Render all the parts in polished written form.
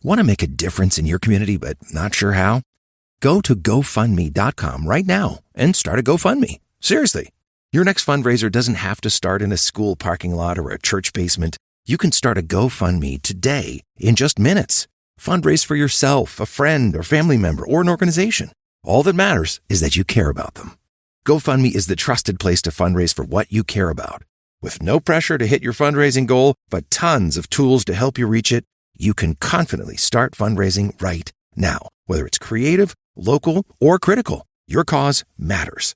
Want to make a difference in your community but not sure how? Go to GoFundMe.com right now and start a GoFundMe. Seriously. Your next fundraiser doesn't have to start in a school parking lot or a church basement. You can start a GoFundMe today in just minutes. Fundraise for yourself, a friend or family member, or an organization. All that matters is that you care about them. GoFundMe is the trusted place to fundraise for what you care about. With no pressure to hit your fundraising goal, but tons of tools to help you reach it, you can confidently start fundraising right now. Whether it's creative, local, or critical, your cause matters.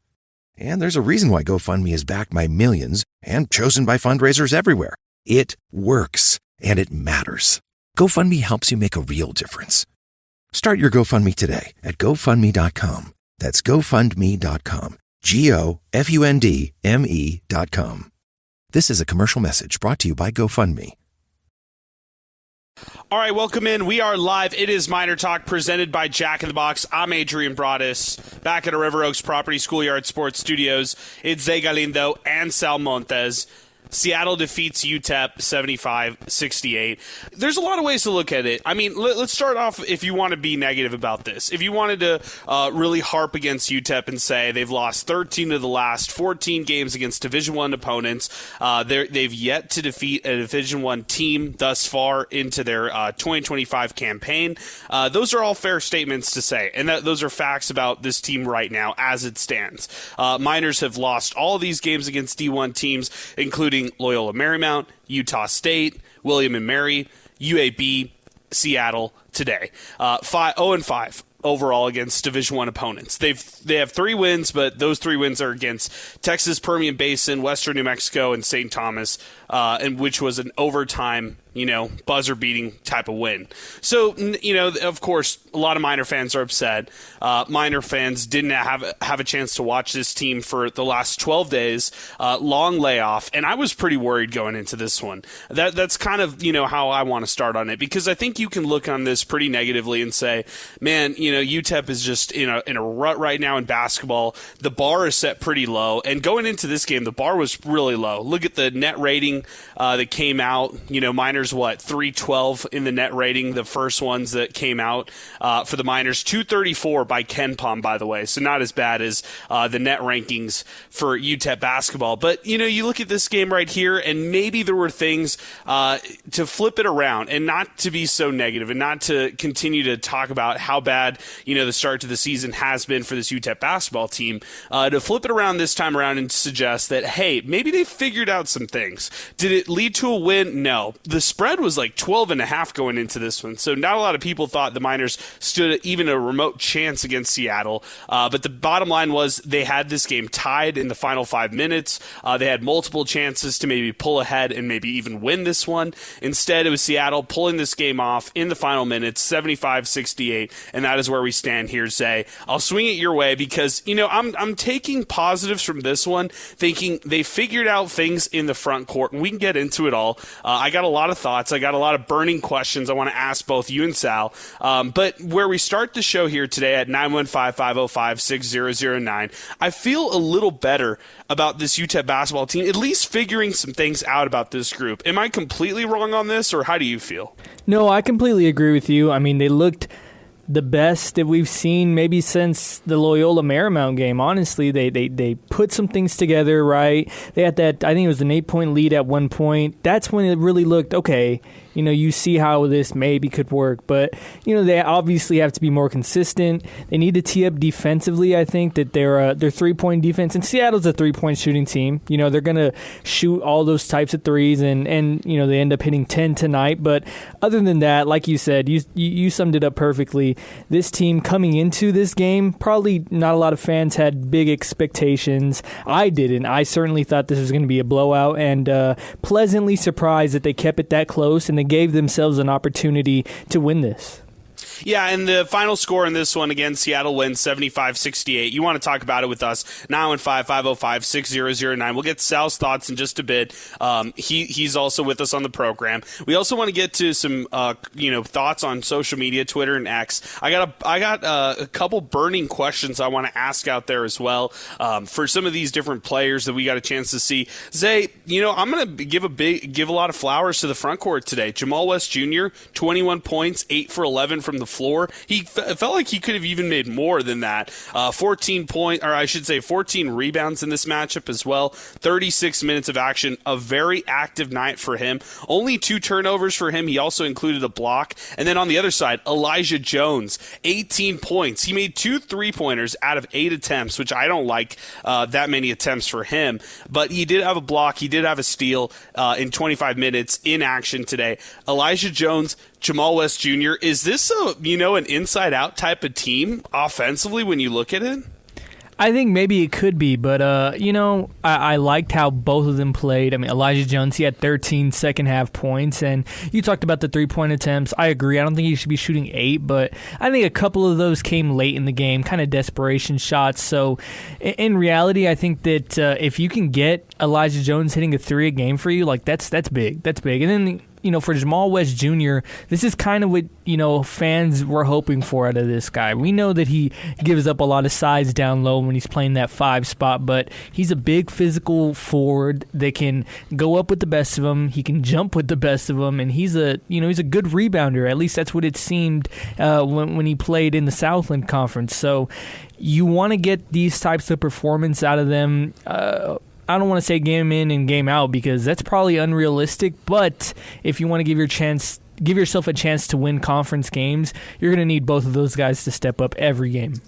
And there's a reason why GoFundMe is backed by millions and chosen by fundraisers everywhere. It works, and it matters. GoFundMe helps you make a real difference. Start your GoFundMe today at GoFundMe.com. That's GoFundMe.com. GoFundMe.com. This is a commercial message brought to you by GoFundMe. All right, welcome in. We are live. It is MinerTalk presented by Jack in the Box. I'm Adrian Broadus, back at our River Oaks Property Schoolyard Sports Studios. It's Zay Galindo and Sal Montes. Seattle defeats UTEP 75-68. There's a lot of ways to look at it. I mean, let's start off if you want to be negative about this. If you wanted to really harp against UTEP and say they've lost 13 of the last 14 games against Division I opponents, they've yet to defeat a Division I team thus far into their 2025 campaign. Those are all fair statements to say, and those are facts about this team right now as it stands. Miners have lost all of these games against D1 teams, including Loyola Marymount, Utah State, William & Mary, UAB, Seattle today. 0-5 overall against Division I opponents. They have 3 wins, but those 3 wins are against Texas, Permian Basin, Western New Mexico, and St. Thomas, and which was an overtime, buzzer-beating type of win. So, of course, a lot of Miner fans are upset. Miner fans didn't have a chance to watch this team for the last 12 days, long layoff, and I was pretty worried going into this one. That's kind of, how I want to start on it, because I think you can look on this pretty negatively and say, man, UTEP is just in a rut right now in basketball. The bar is set pretty low, and going into this game, the bar was really low. Look at the net rating that came out. Miners 312 in the net rating, the first ones that came out for the Miners. 234 by KenPom, by the way, so not as bad as the net rankings for UTEP basketball. But you look at this game right here, and maybe there were things to flip it around and not to be so negative and not to continue to talk about how bad the start to the season has been for this UTEP basketball team, to flip it around this time around and suggest that, hey, maybe they figured out some things. Did it lead to a win? No. The spread was like 12.5 going into this one, so not a lot of people thought the Miners stood even a remote chance against Seattle, but the bottom line was they had this game tied in the final 5 minutes. They had multiple chances to maybe pull ahead and maybe even win this one. Instead, it was Seattle pulling this game off in the final minutes, 75-68, and that is where we stand here, Zay. I'll swing it your way because, I'm taking positives from this one, thinking they figured out things in the front court, and we can get into it all. I got a lot of thoughts. I got a lot of burning questions I want to ask both you and Sal. But where we start the show here today at 915-505-6009, I feel a little better about this UTEP basketball team, at least figuring some things out about this group. Am I completely wrong on this, or how do you feel? No, I completely agree with you. I mean, they looked the best that we've seen maybe since the Loyola Marymount game. Honestly, they put some things together, right? They had that, I think it was an 8-point lead at one point. That's when it really looked, okay, you see how this maybe could work. But, they obviously have to be more consistent. They need to tee up defensively. I think that their 3-point defense, and Seattle's a 3-point shooting team. They're going to shoot all those types of threes, and they end up hitting 10 tonight. But other than that, like you said, you summed it up perfectly. This team coming into this game, probably not a lot of fans had big expectations. I didn't. I certainly thought this was going to be a blowout, and pleasantly surprised that they kept it that close and they gave themselves an opportunity to win this. Yeah, and the final score in this one, again, Seattle wins 75-68. You want to talk about it with us, 915-505-6009. We'll get Sal's thoughts in just a bit. He's also with us on the program. We also want to get to some thoughts on social media, Twitter and X. I got a couple burning questions I want to ask out there as well for some of these different players that we got a chance to see. Zay, I'm going to give a lot of flowers to the front court today. Jamal West Jr., 21 points, 8 for 11 from the floor. He felt like he could have even made more than that. 14 rebounds in this matchup as well. 36 minutes of action. A very active night for him. Only 2 turnovers for him. He also included a block. And then on the other side, Elijah Jones, 18 points. He made 2 3-pointers out of 8 attempts, which I don't like that many attempts for him. But he did have a block. He did have a steal in 25 minutes in action today. Elijah Jones, Jamal West Jr., is this an inside-out type of team offensively when you look at it? I think maybe it could be, but, I liked how both of them played. I mean, Elijah Jones, he had 13 second-half points, and you talked about the three-point attempts. I agree. I don't think he should be shooting 8, but I think a couple of those came late in the game, kind of desperation shots. So, in reality, I think that if you can get Elijah Jones hitting a 3 a game for you, like, that's big. That's big. And then for Jamal West Jr., this is kind of what, fans were hoping for out of this guy. We know that he gives up a lot of size down low when he's playing that 5 spot, but he's a big physical forward that can go up with the best of them. He can jump with the best of them, and he's a good rebounder. At least that's what it seemed when he played in the Southland Conference. So you want to get these types of performance out of them. I don't want to say game in and game out because that's probably unrealistic, but if you want to give yourself a chance to win conference games, you're going to need both of those guys to step up every game.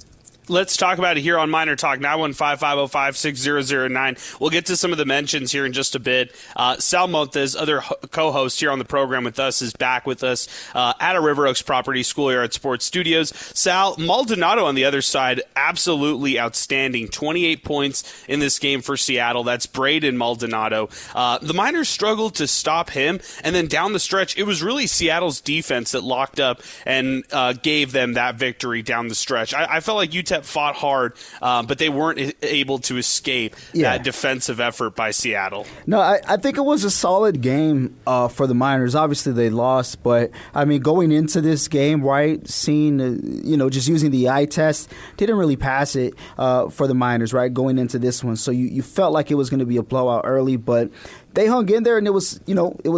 Let's talk about it here on MinerTalk, 915-505-6009. We'll get to some of the mentions here in just a bit. Sal Montes, other co-host here on the program with us, is back with us at a River Oaks property, Schoolyard Sports Studios. Sal, Maldonado on the other side, absolutely outstanding. 28 points in this game for Seattle. That's Braden Maldonado. The Miners struggled to stop him, and then down the stretch, it was really Seattle's defense that locked up and gave them that victory down the stretch. I felt like UTEP fought hard, but they weren't able to escape that defensive effort by Seattle. No, I think it was a solid game for the Miners. Obviously, they lost, but, I mean, going into this game, right, seeing, just using the eye test, didn't really pass it for the Miners, right, going into this one. So you felt like it was going to be a blowout early, but they hung in there, and it was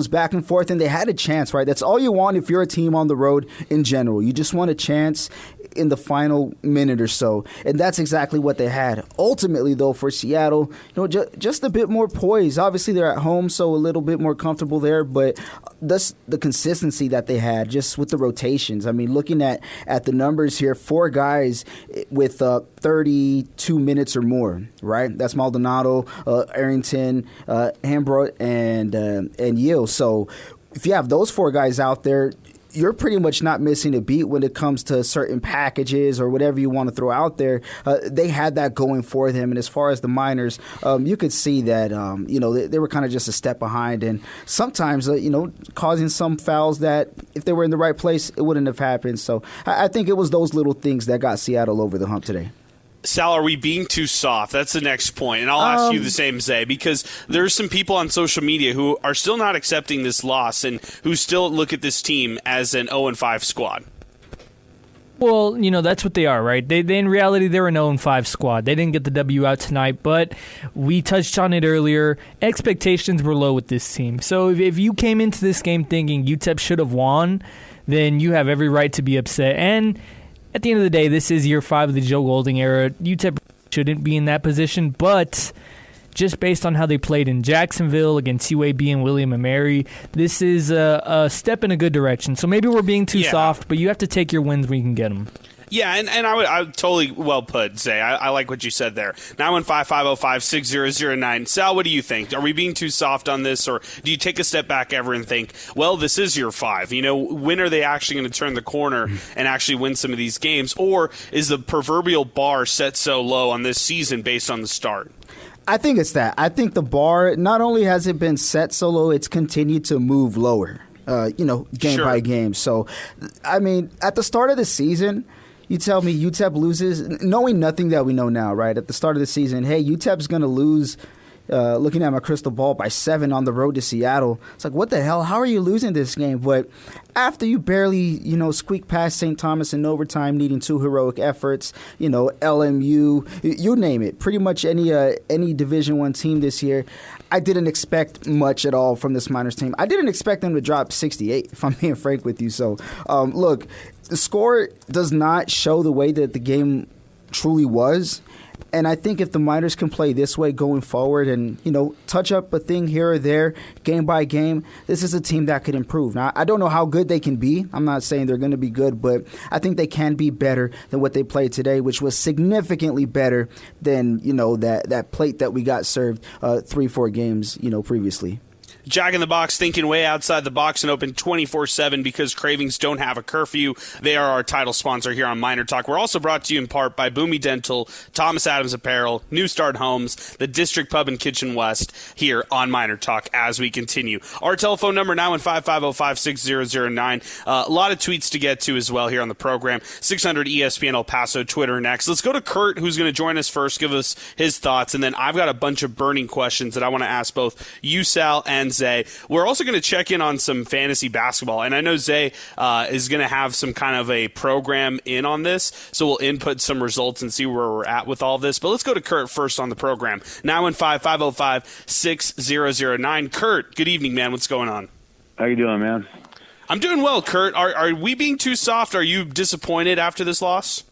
back and forth, and they had a chance, right? That's all you want if you're a team on the road in general. You just want a chance in the final minute or so, and that's exactly what they had. Ultimately, though, for Seattle, just a bit more poise. Obviously, they're at home, so a little bit more comfortable there, but that's the consistency that they had just with the rotations. I mean, looking at the numbers here, 4 guys with 32 minutes or more, right? That's Maldonado, Arrington, Hambro, and Yale. So if you have those 4 guys out there, you're pretty much not missing a beat when it comes to certain packages or whatever you want to throw out there. They had that going for them. And as far as the Miners, you could see that, they were kind of just a step behind. And sometimes, causing some fouls that if they were in the right place, it wouldn't have happened. So I think it was those little things that got Seattle over the hump today. Sal, are we being too soft? That's the next point. And I'll ask you the same, Zay, because there's some people on social media who are still not accepting this loss and who still look at this team as an 0-5 squad. Well, that's what they are, right? They in reality, they're an 0-5 squad. They didn't get the W out tonight, but we touched on it earlier. Expectations were low with this team. So if you came into this game thinking UTEP should have won, then you have every right to be upset. And at the end of the day, this is year 5 of the Joe Golding era. UTEP shouldn't be in that position, but just based on how they played in Jacksonville against UAB and William & Mary, this is a step in a good direction. So maybe we're being too soft, but you have to take your wins when you can get them. Yeah, and I would totally well put, Zay. I like what you said there. 915-505-6009. Sal, what do you think? Are we being too soft on this, or do you take a step back ever and think, well, this is year 5. When are they actually going to turn the corner and actually win some of these games? Or is the proverbial bar set so low on this season based on the start? I think it's that. I think the bar, not only has it been set so low, it's continued to move lower. game by game. So, I mean, at the start of the season, you tell me UTEP loses, knowing nothing that we know now, right? At the start of the season, hey, UTEP's going to lose, looking at my crystal ball, by 7 on the road to Seattle. It's like, what the hell? How are you losing this game? But after you barely, squeak past St. Thomas in overtime, needing 2 heroic efforts, LMU, you name it, pretty much any Division I team this year, I didn't expect much at all from this Miners team. I didn't expect them to drop 68, if I'm being frank with you. So, look, the score does not show the way that the game truly was. And I think if the Miners can play this way going forward and, touch up a thing here or there, game by game, this is a team that could improve. Now, I don't know how good they can be. I'm not saying they're going to be good, but I think they can be better than what they played today, which was significantly better than, that plate that we got served 3-4 games, previously. Jack in the Box thinking way outside the box and open 24/7 because Cravings don't have a curfew. They are our title sponsor here on Miner Talk. We're also brought to you in part by Boomy Dental, Thomas Adams Apparel, New Start Homes, the District Pub and Kitchen West here on Miner Talk as we continue. Our telephone number, 915-505-6009. A lot of tweets to get to as well here on the program. 600 ESPN El Paso, Twitter next. Let's go to Kurt, who's going to join us first, give us his thoughts, and then I've got a bunch of burning questions that I want to ask both you, Sal, and Zay. We're also going to check in on some fantasy basketball, and I know Zay is going to have some kind of a program in on this, so we'll input some results and see where we're at with all this. But let's go to Kurt first on the program. 915-505-6009. Kurt, good evening, man. What's going on? How you doing, man? I'm doing well, Kurt. Are we being too soft? Are you disappointed after this loss?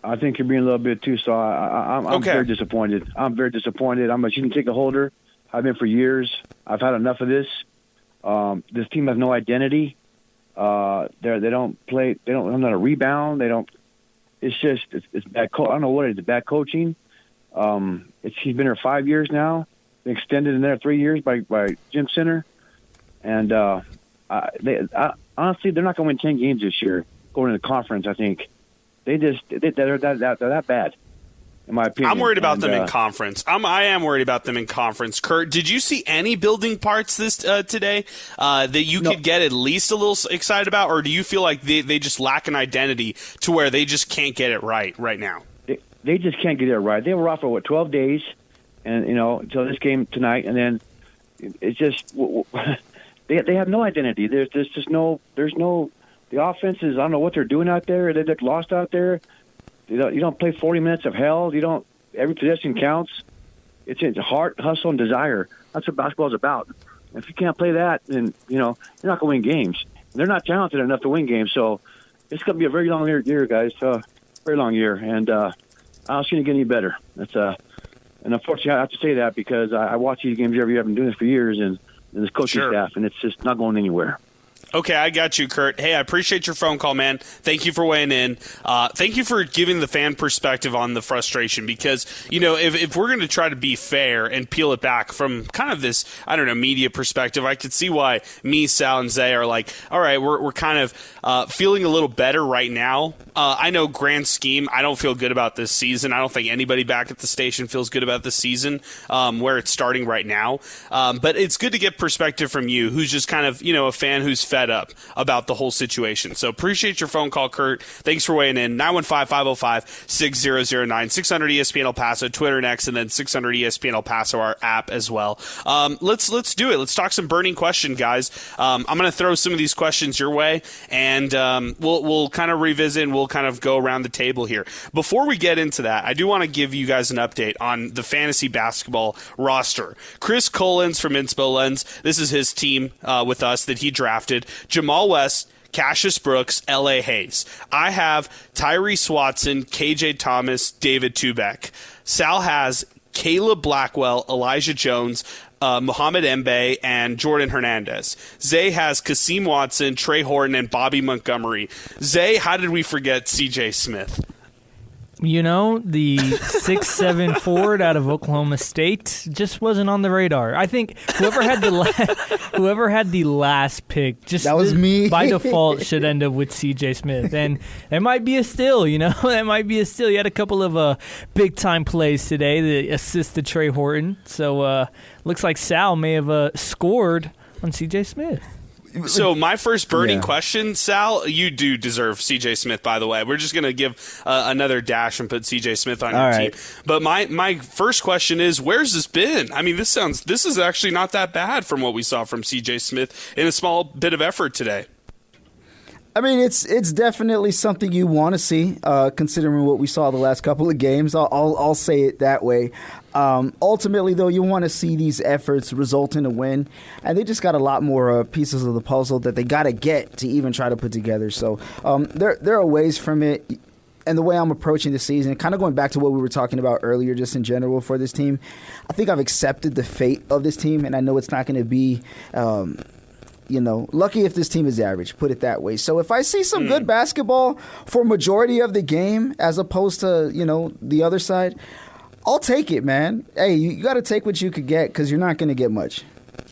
I think you're being a little bit too soft. I'm okay. Very disappointed. I'm very disappointed. I'm a season ticket holder. I've been for years. I've had enough of this. This team has no identity. They don't play. They don't know how to rebound. They don't. It's just it's bad. I don't know what it is. It's bad coaching. He's been here 5 years now. Been extended in there 3 years by Jim Center, and honestly, they're not going to win 10 games this year. Going to the conference, I think they're that bad. In my opinion. I'm worried about them in conference. I am worried about them in conference. Kurt, did you see any building parts this today that you could get at least a little excited about, or do you feel like they just lack an identity to where they just can't get it right now? They just can't get it right. They were off for 12 days, and until this game tonight, and then it's just they have no identity. There's no the offense is, I don't know what they're doing out there. They're lost out there. You don't play 40 minutes of hell. Every possession counts. It's heart, hustle, and desire. That's what basketball is about. If you can't play that, then you're not going to win games. They're not talented enough to win games. So it's going to be a very long year, guys. Very long year, and I don't see it getting any better. And unfortunately, I have to say that because I watch these games every year. I've been doing this for years, and this coaching staff, and it's just not going anywhere. Okay, I got you, Kurt. Hey, I appreciate your phone call, man. Thank you for weighing in. Thank you for giving the fan perspective on the frustration because, if we're going to try to be fair and peel it back from kind of this, media perspective, I could see why me, Sal, and Zay are like, all right, we're kind of feeling a little better right now. I know grand scheme, I don't feel good about this season. I don't think anybody back at the station feels good about the season where it's starting right now. But it's good to get perspective from you, who's just kind of, a fan who's fed up about the whole situation. So appreciate your phone call, Kurt. Thanks for weighing in. 915-505-6009, 600 ESPN El Paso, Twitter next, and then 600 ESPN El Paso, our app as well. Let's do it. Let's talk some burning question, guys. I'm going to throw some of these questions your way, and we'll kind of revisit and we'll kind of go around the table here. Before we get into that, I do want to give you guys an update on the fantasy basketball roster. Chris Collins from Inspo Lens, this is his team with us that he drafted. Jamal West, Cassius Brooks, L.A. Hayes. I have Tyrese Watson, KJ Thomas, David Tubeck. Sal has Caleb Blackwell, Elijah Jones, Mohamed Embe, and Jordan Hernandez. Zay has Kasim Watson, Trey Horton, and Bobby Montgomery. Zay, how did we forget C.J. Smith? The 6'7" forward out of Oklahoma State just wasn't on the radar. I think whoever had the last pick, just that was me by default, should end up with C.J. Smith, and it might be a steal. That might be a steal. He had a couple of big time plays today that assisted Trey Horton. So looks like Sal may have scored on C.J. Smith. So my first burning question, Sal, you do deserve CJ Smith, by the way. We're just going to give another dash and put CJ Smith on your team. But my first question is, where's this been? I mean, this is actually not that bad from what we saw from CJ Smith in a small bit of effort today. I mean, it's definitely something you want to see, considering what we saw the last couple of games. I'll say it that way. Ultimately, though, you want to see these efforts result in a win, and they just got a lot more pieces of the puzzle that they got to get to even try to put together. So there are ways from it. And the way I'm approaching the season, kind of going back to what we were talking about earlier, just in general for this team, I think I've accepted the fate of this team, and I know it's not going to be lucky if this team is average, put it that way. So if I see some good basketball for majority of the game as opposed to, the other side, I'll take it, man. Hey, you got to take what you could get because you're not going to get much.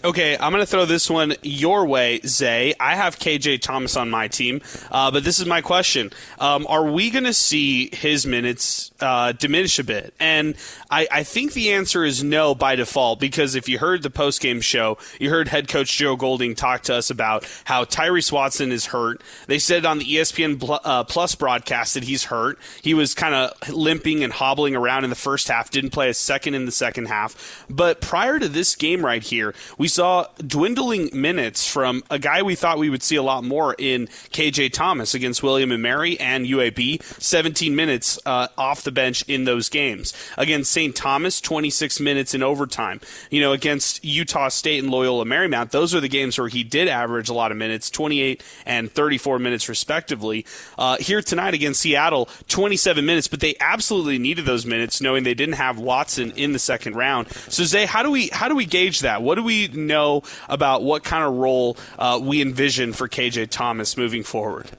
Okay, I'm going to throw this one your way, Zay. I have KJ Thomas on my team, but this is my question. Are we going to see his minutes diminish a bit? And I think the answer is no by default, because if you heard the postgame show, you heard head coach Joe Golding talk to us about how Tyrese Watson is hurt. They said on the ESPN Plus broadcast that he's hurt. He was kind of limping and hobbling around in the first half, didn't play a second in the second half. But prior to this game right here, we saw dwindling minutes from a guy we thought we would see a lot more in KJ Thomas against William & Mary and UAB, 17 minutes off the bench in those games. Against St. Thomas, 26 minutes in overtime. Against Utah State and Loyola Marymount, those are the games where he did average a lot of minutes, 28 and 34 minutes respectively. Here tonight against Seattle, 27 minutes, but they absolutely needed those minutes knowing they didn't have Watson in the second round. So Zay, how do we gauge that? What do we know about what kind of role we envision for KJ Thomas moving forward?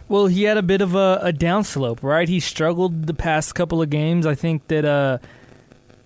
Well, he had a bit of a downslope, right? He struggled the past couple of games. I think that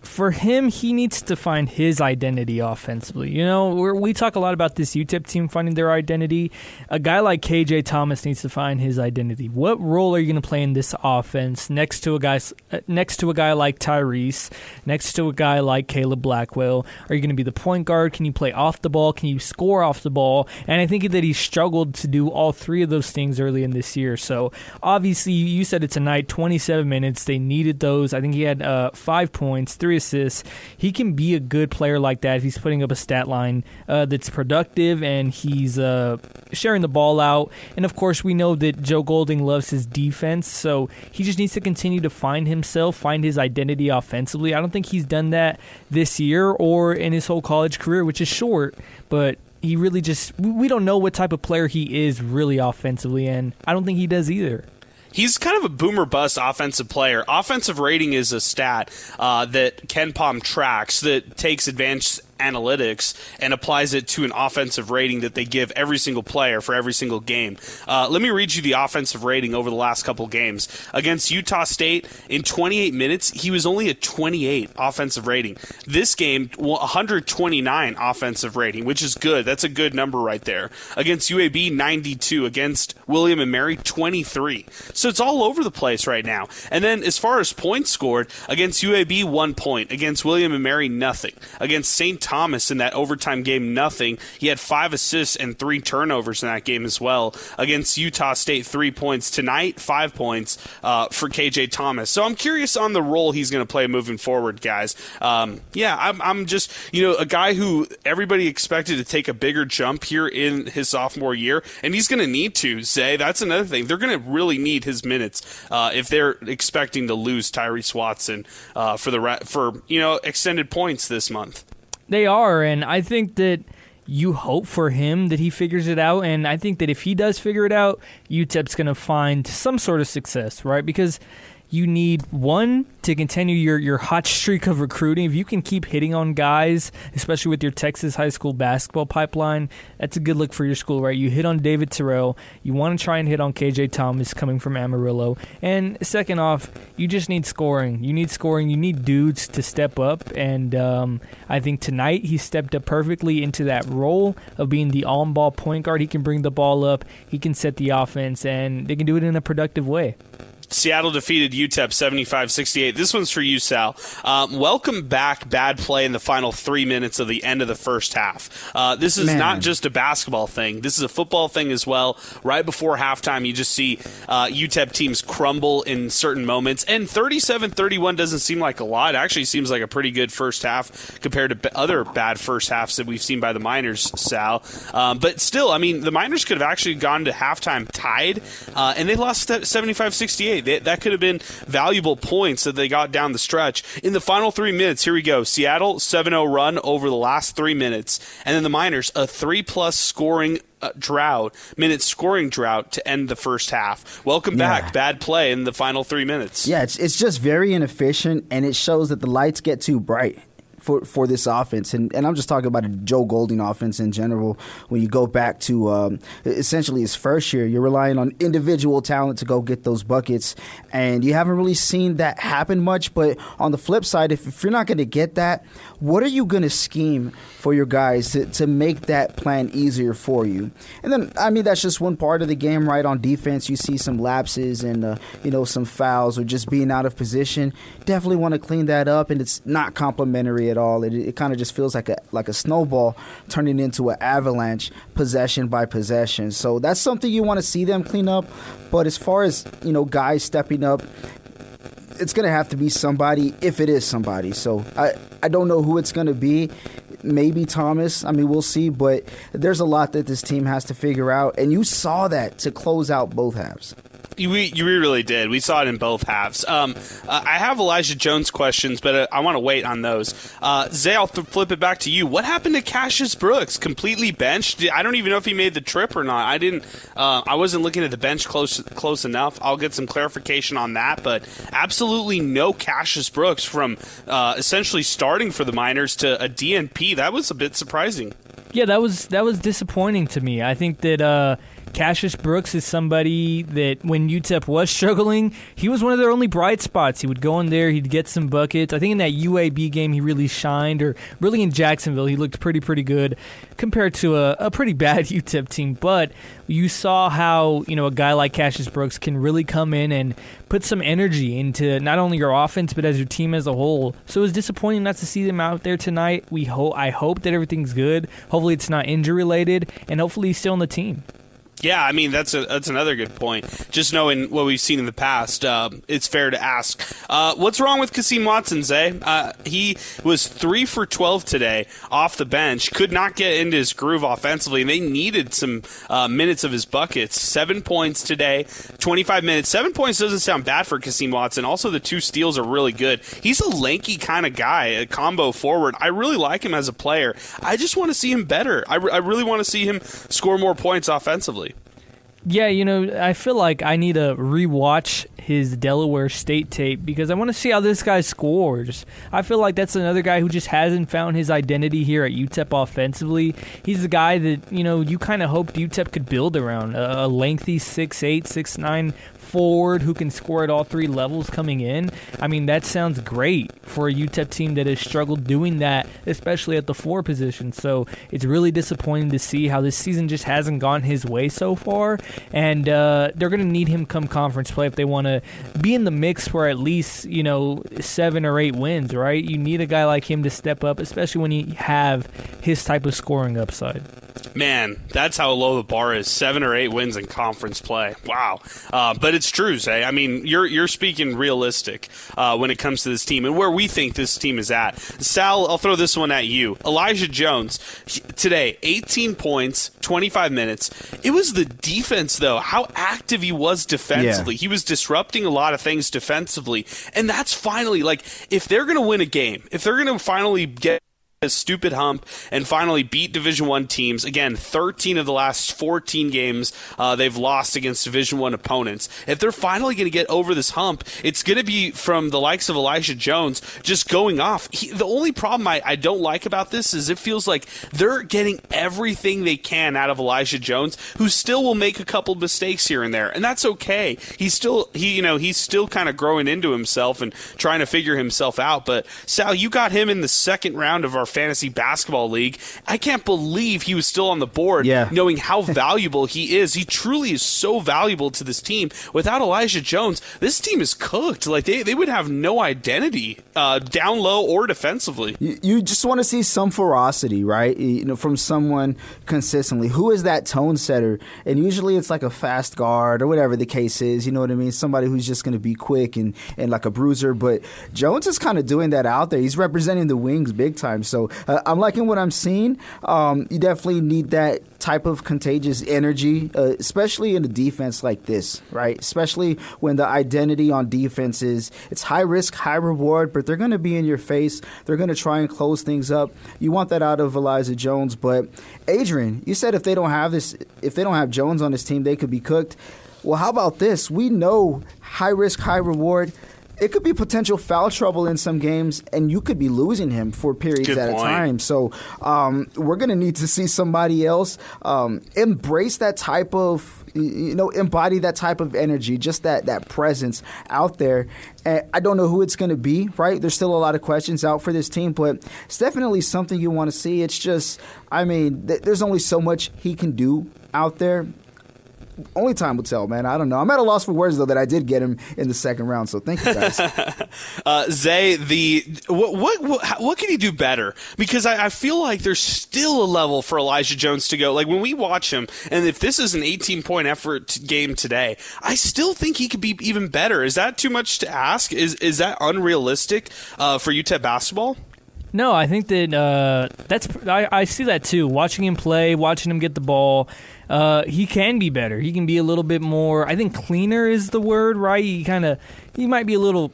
for him, he needs to find his identity offensively. We talk a lot about this UTEP team finding their identity. A guy like KJ Thomas needs to find his identity. What role are you going to play in this offense next to a guy like Tyrese, next to a guy like Caleb Blackwell? Are you going to be the point guard? Can you play off the ball? Can you score off the ball? And I think that he struggled to do all three of those things early in this year. So obviously, you said it tonight, 27 minutes. They needed those. I think he had 5 points, 3 assists. He can be a good player like that if he's putting up a stat line that's productive and he's sharing the ball out. And of course, we know that Joe Golding loves his defense, so he just needs to continue to find himself, find his identity offensively. I don't think he's done that this year or in his whole college career, which is short, but he really we don't know what type of player he is really offensively, and I don't think he does either. He's kind of a boomer bust offensive player. Offensive rating is a stat that Ken Pom tracks that takes advanced analytics and applies it to an offensive rating that they give every single player for every single game. Let me read you the offensive rating over the last couple games. Against Utah State, in 28 minutes, he was only a 28 offensive rating. This game, 129 offensive rating, which is good. That's a good number right there. Against UAB, 92. Against William & Mary, 23. So it's all over the place right now. And then as far as points scored, against UAB, 1 point. Against William & Mary, nothing. Against St. Thomas in that overtime game, nothing. He had 5 assists and 3 turnovers in that game as well. Against Utah State, 3 points. Tonight, 5 points for KJ Thomas. So I'm curious on the role he's going to play moving forward, guys. I'm just, a guy who everybody expected to take a bigger jump here in his sophomore year, and he's going to need to, Zay. That's another thing. They're going to really need his minutes if they're expecting to lose Tyrese Watson for extended points this month. They are, and I think that you hope for him that he figures it out, and I think that if he does figure it out, UTEP's going to find some sort of success, right? Because you need, one, to continue your hot streak of recruiting. If you can keep hitting on guys, especially with your Texas high school basketball pipeline, that's a good look for your school, right? You hit on David Terrell. You want to try and hit on KJ Thomas coming from Amarillo. And second off, you just need scoring. You need scoring. You need dudes to step up. And I think tonight he stepped up perfectly into that role of being the on-ball point guard. He can bring the ball up. He can set the offense, and they can do it in a productive way. Seattle defeated UTEP 75-68. This one's for you, Sal. Welcome back bad play in the final 3 minutes of the end of the first half. This is not just a basketball thing. This is a football thing as well. Right before halftime, you just see UTEP teams crumble in certain moments. And 37-31 doesn't seem like a lot. It actually seems like a pretty good first half compared to other bad first halves that we've seen by the Miners, Sal. But still, I mean, the Miners could have actually gone to halftime tied, and they lost 75-68. That could have been valuable points that they got down the stretch. In the final 3 minutes, here we go. Seattle, 7-0 run over the last 3 minutes. And then the Miners, a 3+ scoring scoring drought to end the first half. Welcome back. Bad play in the final 3 minutes. Yeah, it's just very inefficient, and it shows that the lights get too bright for this offense. And I'm just talking about a Joe Golding offense in general. When you go back to essentially his first year, you're relying on individual talent to go get those buckets, and you haven't really seen that happen much. But on the flip side, if you're not going to get that, what are you going to scheme for your guys to make that plan easier for you? And then, I mean, that's just one part of the game, right? On defense, you see some lapses and, some fouls or just being out of position. Definitely want to clean that up, and it's not complimentary at all. It kind of just feels like a snowball turning into an avalanche possession by possession. So that's something you want to see them clean up. But as far as, guys stepping up, it's going to have to be somebody, if it is somebody. So I don't know who it's going to be. Maybe Thomas. I mean, we'll see. But there's a lot that this team has to figure out. And you saw that to close out both halves. We really did. We saw it in both halves. I have Elijah Jones questions, but I want to wait on those. Zay, I'll flip it back to you. What happened to Cassius Brooks? Completely benched? I don't even know if he made the trip or not. I wasn't looking at the bench close enough. I'll get some clarification on that, but absolutely no Cassius Brooks from essentially starting for the Miners to a DNP. That was a bit surprising. Yeah, that was disappointing to me. I think that Cassius Brooks is somebody that when UTEP was struggling, he was one of their only bright spots. He would go in there, he'd get some buckets. I think in that UAB game he really shined, or really in Jacksonville he looked pretty good compared to a pretty bad UTEP team. But you saw how a guy like Cassius Brooks can really come in and put some energy into not only your offense but as your team as a whole. So it was disappointing not to see them out there tonight. I hope that everything's good. Hopefully it's not injury related, and hopefully he's still on the team. Yeah, I mean, that's another good point. Just knowing what we've seen in the past, it's fair to ask. What's wrong with Kasim Watson, Zay? He was 3 for 12 today off the bench, could not get into his groove offensively, and they needed some minutes of his buckets. 7 points today, 25 minutes. 7 points doesn't sound bad for Kasim Watson. Also, the 2 steals are really good. He's a lanky kind of guy, a combo forward. I really like him as a player. I just want to see him better. I really want to see him score more points offensively. Yeah, I feel like I need to rewatch his Delaware State tape because I want to see how this guy scores. I feel like that's another guy who just hasn't found his identity here at UTEP offensively. He's a guy that, you kind of hoped UTEP could build around, a lengthy 6'8", 6'9", forward who can score at all 3 levels coming in. I mean, that sounds great for a UTEP team that has struggled doing that, especially at the 4 position. So it's really disappointing to see how this season just hasn't gone his way so far. And they're going to need him come conference play if they want to be in the mix for at least, 7 or 8 wins, right? You need a guy like him to step up, especially when you have his type of scoring upside. Man, that's how low the bar is. 7 or 8 wins in conference play. Wow. But it's true, Zay. I mean, you're speaking realistic when it comes to this team and where we think this team is at. Sal, I'll throw this one at you. Elijah Jones, today, 18 points, 25 minutes. It was the defense, though, how active he was defensively. Yeah. He was disrupting a lot of things defensively. And that's finally, if they're going to win a game, if they're going to finally get a stupid hump and finally beat Division I teams. Again, 13 of the last 14 games they've lost against Division I opponents. If they're finally going to get over this hump, it's going to be from the likes of Elijah Jones just going off. The only problem I don't like about this is it feels like they're getting everything they can out of Elijah Jones, who still will make a couple mistakes here and there, and that's okay. He's still kind of growing into himself and trying to figure himself out. But Sal, you got him in the second round of our fantasy basketball league. I can't believe he was still on the board, Yeah. knowing how valuable he is. He truly is so valuable to this team. Without Elijah Jones, this team is cooked. Like they would have no identity down low or defensively. You just want to see some ferocity, right? From someone consistently. Who is that tone setter? And usually it's like a fast guard or whatever the case is. You know what I mean? Somebody who's just going to be quick and like a bruiser. But Jones is kind of doing that out there. He's representing the wings big time. So I'm liking what I'm seeing. You definitely need that type of contagious energy, especially in a defense like this, right? Especially when the identity on defense is it's high risk, high reward, but they're going to be in your face. They're going to try and close things up. You want that out of Elijah Jones. But Adrian, you said if they don't have Jones on this team, they could be cooked. Well, how about this? We know high risk, high reward. It could be potential foul trouble in some games, and you could be losing him for periods Good at point. a time. So we're going to need to see somebody else embrace that type of, embody that type of energy, just that presence out there. And I don't know who it's going to be, right? There's still a lot of questions out for this team, but it's definitely something you want to see. It's just, there's only so much he can do out there. Only time will tell, man. I don't know. I'm at a loss for words, though, that I did get him in the second round. So thank you, guys. Zay, what can he do better? Because I feel like there's still a level for Elijah Jones to go. Like when we watch him, and if this is an 18-point effort game today, I still think he could be even better. Is that too much to ask? Is that unrealistic for UTEP basketball? No, I think that I see that too. Watching him play, watching him get the ball, he can be better. He can be a little bit more. I think cleaner is the word, right? He might be a little.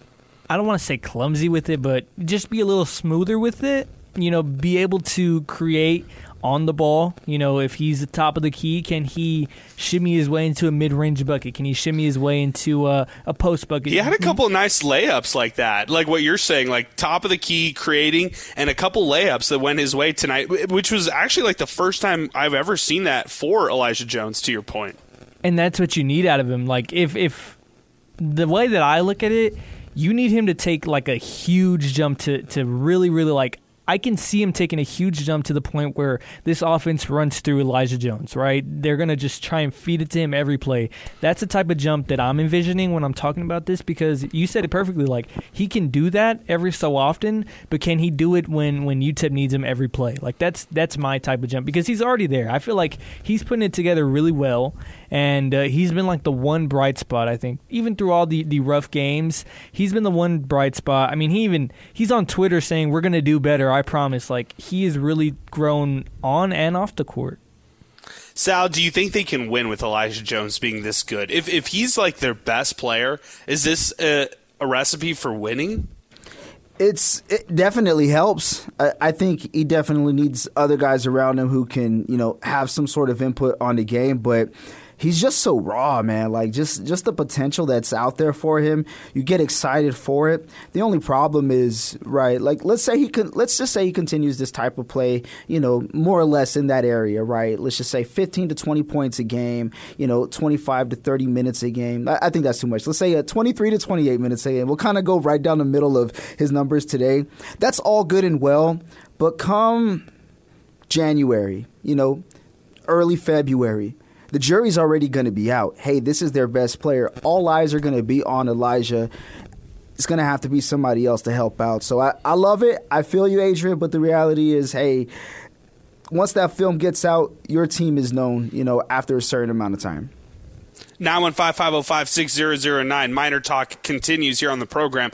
I don't want to say clumsy with it, but just be a little smoother with it. Be able to create on the ball. If he's the top of the key, can he shimmy his way into a mid-range bucket? Can he shimmy his way into a post bucket? He had a couple of nice layups like that, like what you're saying, like top of the key creating, and a couple layups that went his way tonight, which was actually like the first time I've ever seen that for Elijah Jones, to your point. And that's what you need out of him. Like if the way that I look at it, you need him to take like a huge jump to really, really like. I can see him taking a huge jump to the point where this offense runs through Elijah Jones, right? They're going to just try and feed it to him every play. That's the type of jump that I'm envisioning when I'm talking about this, because you said it perfectly. Like, he can do that every so often, but can he do it when UTEP needs him every play? Like, that's my type of jump, because he's already there. I feel like he's putting it together really well, and he's been like the one bright spot, I think. Even through all the rough games, he's been the one bright spot. I mean, he's on Twitter saying, we're going to do better, I promise. Like, he has really grown on and off the court. Sal, do you think they can win with Elijah Jones being this good? If he's like their best player, is this a recipe for winning? It definitely helps. I think he definitely needs other guys around him who can, have some sort of input on the game, but he's just so raw, man. Like, just the potential that's out there for him. You get excited for it. The only problem is, right, like, let's just say he continues this type of play, more or less in that area, right? Let's just say 15 to 20 points a game, 25 to 30 minutes a game. I think that's too much. Let's say 23 to 28 minutes a game. We'll kind of go right down the middle of his numbers today. That's all good and well, but come January, early February, the jury's already going to be out. Hey, this is their best player. All eyes are going to be on Elijah. It's going to have to be somebody else to help out. So I love it. I feel you, Adrian, but the reality is, hey, once that film gets out, your team is known, after a certain amount of time. 915-505-6009. Miner Talk continues here on the program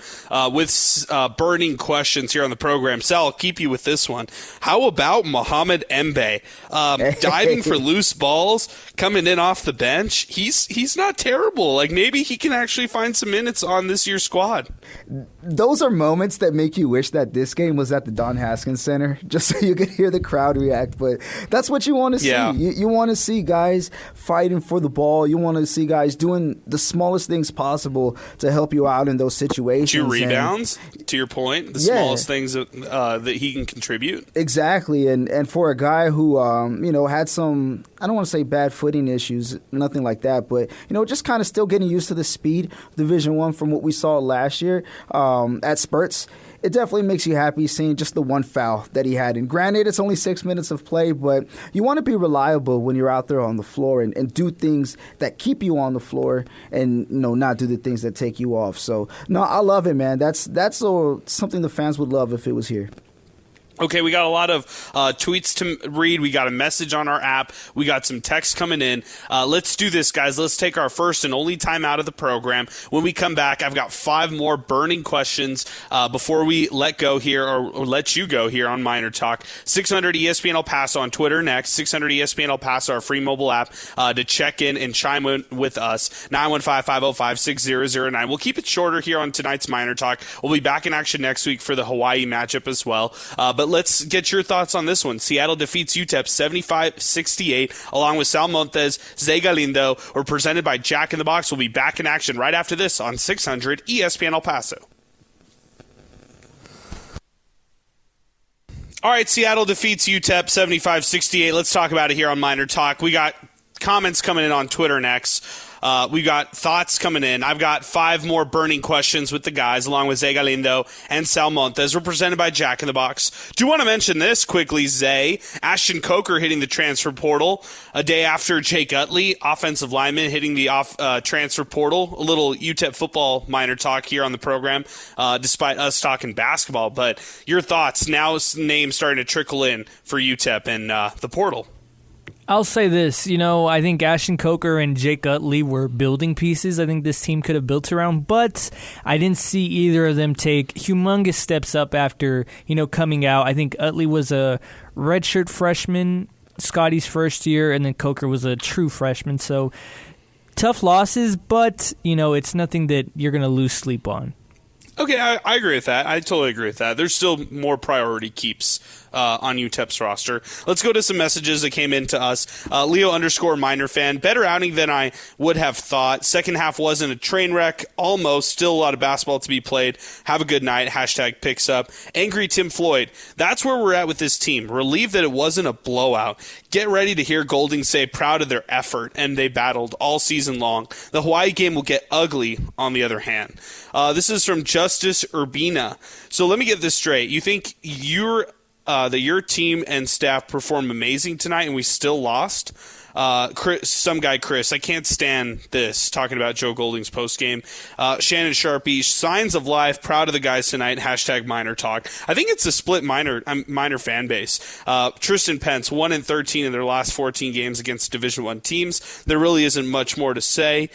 with burning questions here on the program. Sal, I'll keep you with this one. How about Mohamed Mbe? Diving for loose balls, coming in off the bench. He's not terrible. Like, maybe he can actually find some minutes on this year's squad. Those are moments that make you wish that this game was at the Don Haskins Center, just so you could hear the crowd react. But that's what you want to see. Yeah. You want to see guys fighting for the ball. You want to see guys doing the smallest things possible to help you out in those situations. 2 rebounds, to your point, the smallest things that he can contribute. Exactly, and for a guy who had some, I don't want to say bad footing issues, nothing like that, but just kind of still getting used to the speed of Division I from what we saw last year at spurts. it definitely makes you happy seeing just the one foul that he had. And granted, it's only 6 minutes of play, but you want to be reliable when you're out there on the floor and do things that keep you on the floor and not do the things that take you off. So, no, I love it, man. That's something the fans would love if it was here. Okay, we got a lot of tweets to read. We got a message on our app. We got some text coming in. Let's do this, guys. Let's take our first and only time out of the program. When we come back, I've got 5 more burning questions before we let go here or let you go here on Miner Talk. 600 ESPN El Paso on Twitter next. 600 ESPN El Paso, our free mobile app, to check in and chime in with us. 915-505-6009. We'll keep it shorter here on tonight's Miner Talk. We'll be back in action next week for the Hawaii matchup as well. But let's get your thoughts on this one. Seattle defeats UTEP 75-68, along with Sal Montes, Zay Galindo. We're presented by Jack in the Box. We'll be back in action right after this on 600 ESPN El Paso. All right, Seattle defeats UTEP 75-68. Let's talk about it here on Miner Talk. We got comments coming in on Twitter next. We got thoughts coming in. I've got 5 more burning questions with the guys, along with Zay Galindo and Sal Montes. We're presented by Jack in the Box. Do you want to mention this quickly, Zay? Ashton Coker hitting the transfer portal a day after Jake Utley, offensive lineman, hitting the transfer portal. A little UTEP football Miner Talk here on the program, despite us talking basketball. But your thoughts, now names starting to trickle in for UTEP and the portal. I'll say this, I think Ashton Coker and Jake Utley were building pieces I think this team could have built around, but I didn't see either of them take humongous steps up after, coming out. I think Utley was a redshirt freshman, Scotty's first year, and then Coker was a true freshman. So tough losses, but, it's nothing that you're going to lose sleep on. Okay, I agree with that. I totally agree with that. There's still more priority keeps on UTEP's roster. Let's go to some messages that came in to us. Leo_Miner fan. Better outing than I would have thought. Second half wasn't a train wreck. Almost. Still a lot of basketball to be played. Have a good night. # picks up. Angry Tim Floyd. That's where we're at with this team. Relieved that it wasn't a blowout. Get ready to hear Golding say proud of their effort, and they battled all season long. The Hawaii game will get ugly on the other hand. This is from Justice Urbina. So let me get this straight. You think that your team and staff performed amazing tonight and we still lost? Chris, I can't stand this, talking about Joe Golding's postgame. Shannon Sharpie, signs of life, proud of the guys tonight, # Miner Talk. I think it's a split Miner fan base. Tristan Pence, 1-13 in their last 14 games against Division I teams. There really isn't much more to say.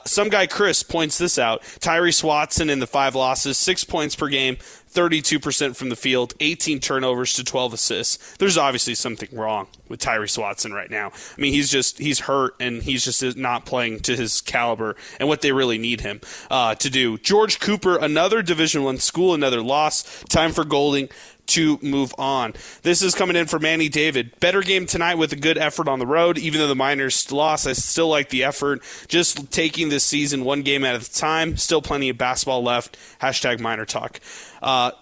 Some guy, Chris, points this out. Tyrese Watson in the 5 losses, 6 points per game, 32% from the field, 18 turnovers to 12 assists. There's obviously something wrong with Tyrese Watson right now. I mean, he's hurt, and he's just not playing to his caliber and what they really need him to do. George Cooper, another Division I school, another loss. Time for Golding to move on. This is coming in for Manny David. Better game tonight with a good effort on the road. Even though the Miners lost, I still like the effort. Just taking this season one game at a time. Still plenty of basketball left. # Miner Talk.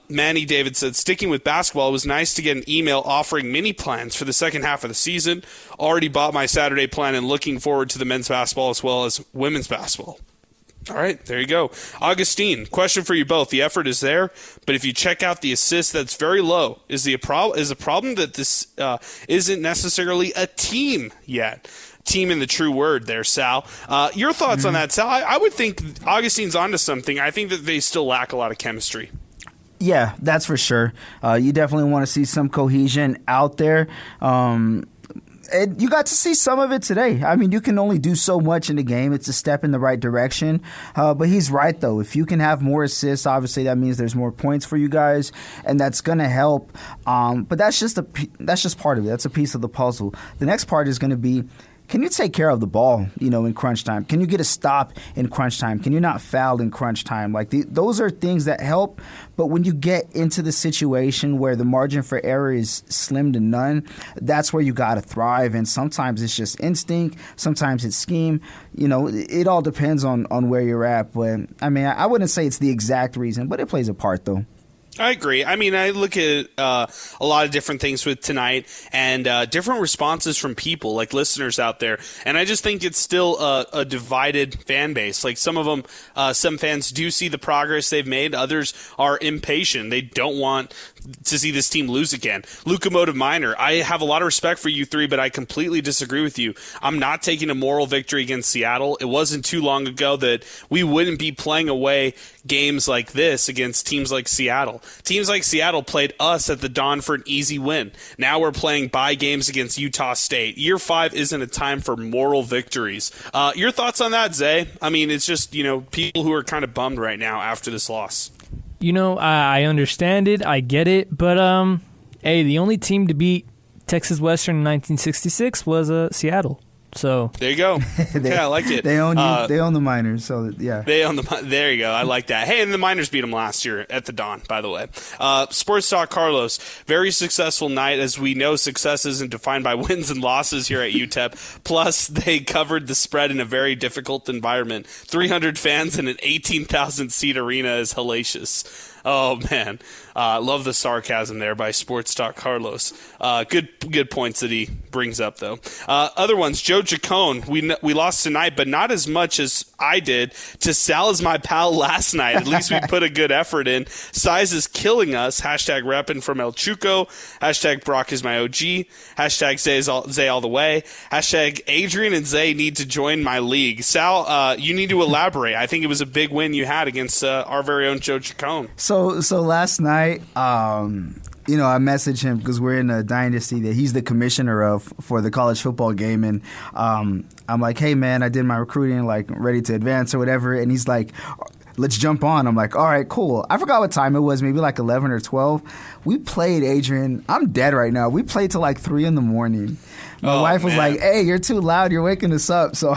Manny David said, sticking with basketball, it was nice to get an email offering mini plans for the second half of the season. Already bought my Saturday plan and looking forward to the men's basketball as well as women's basketball. All right, there you go. Augustine, question for you both. The effort is there, but if you check out the assist, that's very low. Is the problem that this isn't necessarily a team yet? Team in the true word there, Sal. Your thoughts on that, Sal? I would think Augustine's onto something. I think that they still lack a lot of chemistry. Yeah, that's for sure. You definitely want to see some cohesion out there. And you got to see some of it today. I mean, you can only do so much in the game. It's a step in the right direction. But he's right, though. If you can have more assists, obviously that means there's more points for you guys, and that's going to help. But that's just part of it. That's a piece of the puzzle. The next part is going to be, can you take care of the ball, in crunch time? Can you get a stop in crunch time? Can you not foul in crunch time? Those are things that help. But when you get into the situation where the margin for error is slim to none, that's where you got to thrive. And sometimes it's just instinct. Sometimes it's scheme. It all depends on where you're at. But, I mean, I wouldn't say it's the exact reason, but it plays a part, though. I agree. I mean, I look at a lot of different things with tonight and different responses from people, like listeners out there. And I just think it's still a divided fan base. Like some of them, some fans do see the progress they've made. Others are impatient. They don't want to see this team lose again. Locomotive Miner, I have a lot of respect for you three, but I completely disagree with you. I'm not taking a moral victory against Seattle. It wasn't too long ago that we wouldn't be playing away games like this against teams like Seattle. Teams like Seattle played us at the Dawn for an easy win. Now we're playing bye games against Utah State. Year 5 isn't a time for moral victories. Your thoughts on that, Zay? I mean, it's just, people who are kind of bummed right now after this loss. I understand it. I get it. But, hey, the only team to beat Texas Western in 1966 was Seattle. So there you go. I like it. They own the Miners, so yeah. There you go. I like that. Hey, and the Miners beat them last year at the Dawn, by the way. Sports Talk Carlos, very successful night. As we know, success isn't defined by wins and losses here at UTEP. Plus, they covered the spread in a very difficult environment. 300 fans in an 18,000-seat arena is hellacious. Oh, man. Love the sarcasm there by Sports Talk Carlos. Good points that he brings up, though. Other ones, Joe Chacon. We lost tonight, but not as much as I did to Sal as my pal last night. At least we put a good effort in. Size is killing us. Hashtag reppin' from El Chuco. Hashtag Brock is my OG. Hashtag Zay all the way. Hashtag Adrian and Zay need to join my league. Sal, you need to elaborate. I think it was a big win you had against our very own Joe Chacon. So last night, I messaged him because we're in a dynasty that he's the commissioner of for the college football game, and I'm like, hey man, I did my recruiting, like ready to advance or whatever, and he's like, let's jump on. I'm like, all right, cool. I forgot what time it was, maybe like 11 or 12. We played, Adrian. I'm dead right now. We played till like 3 in the morning. My wife was like, hey, you're too loud. You're waking us up. So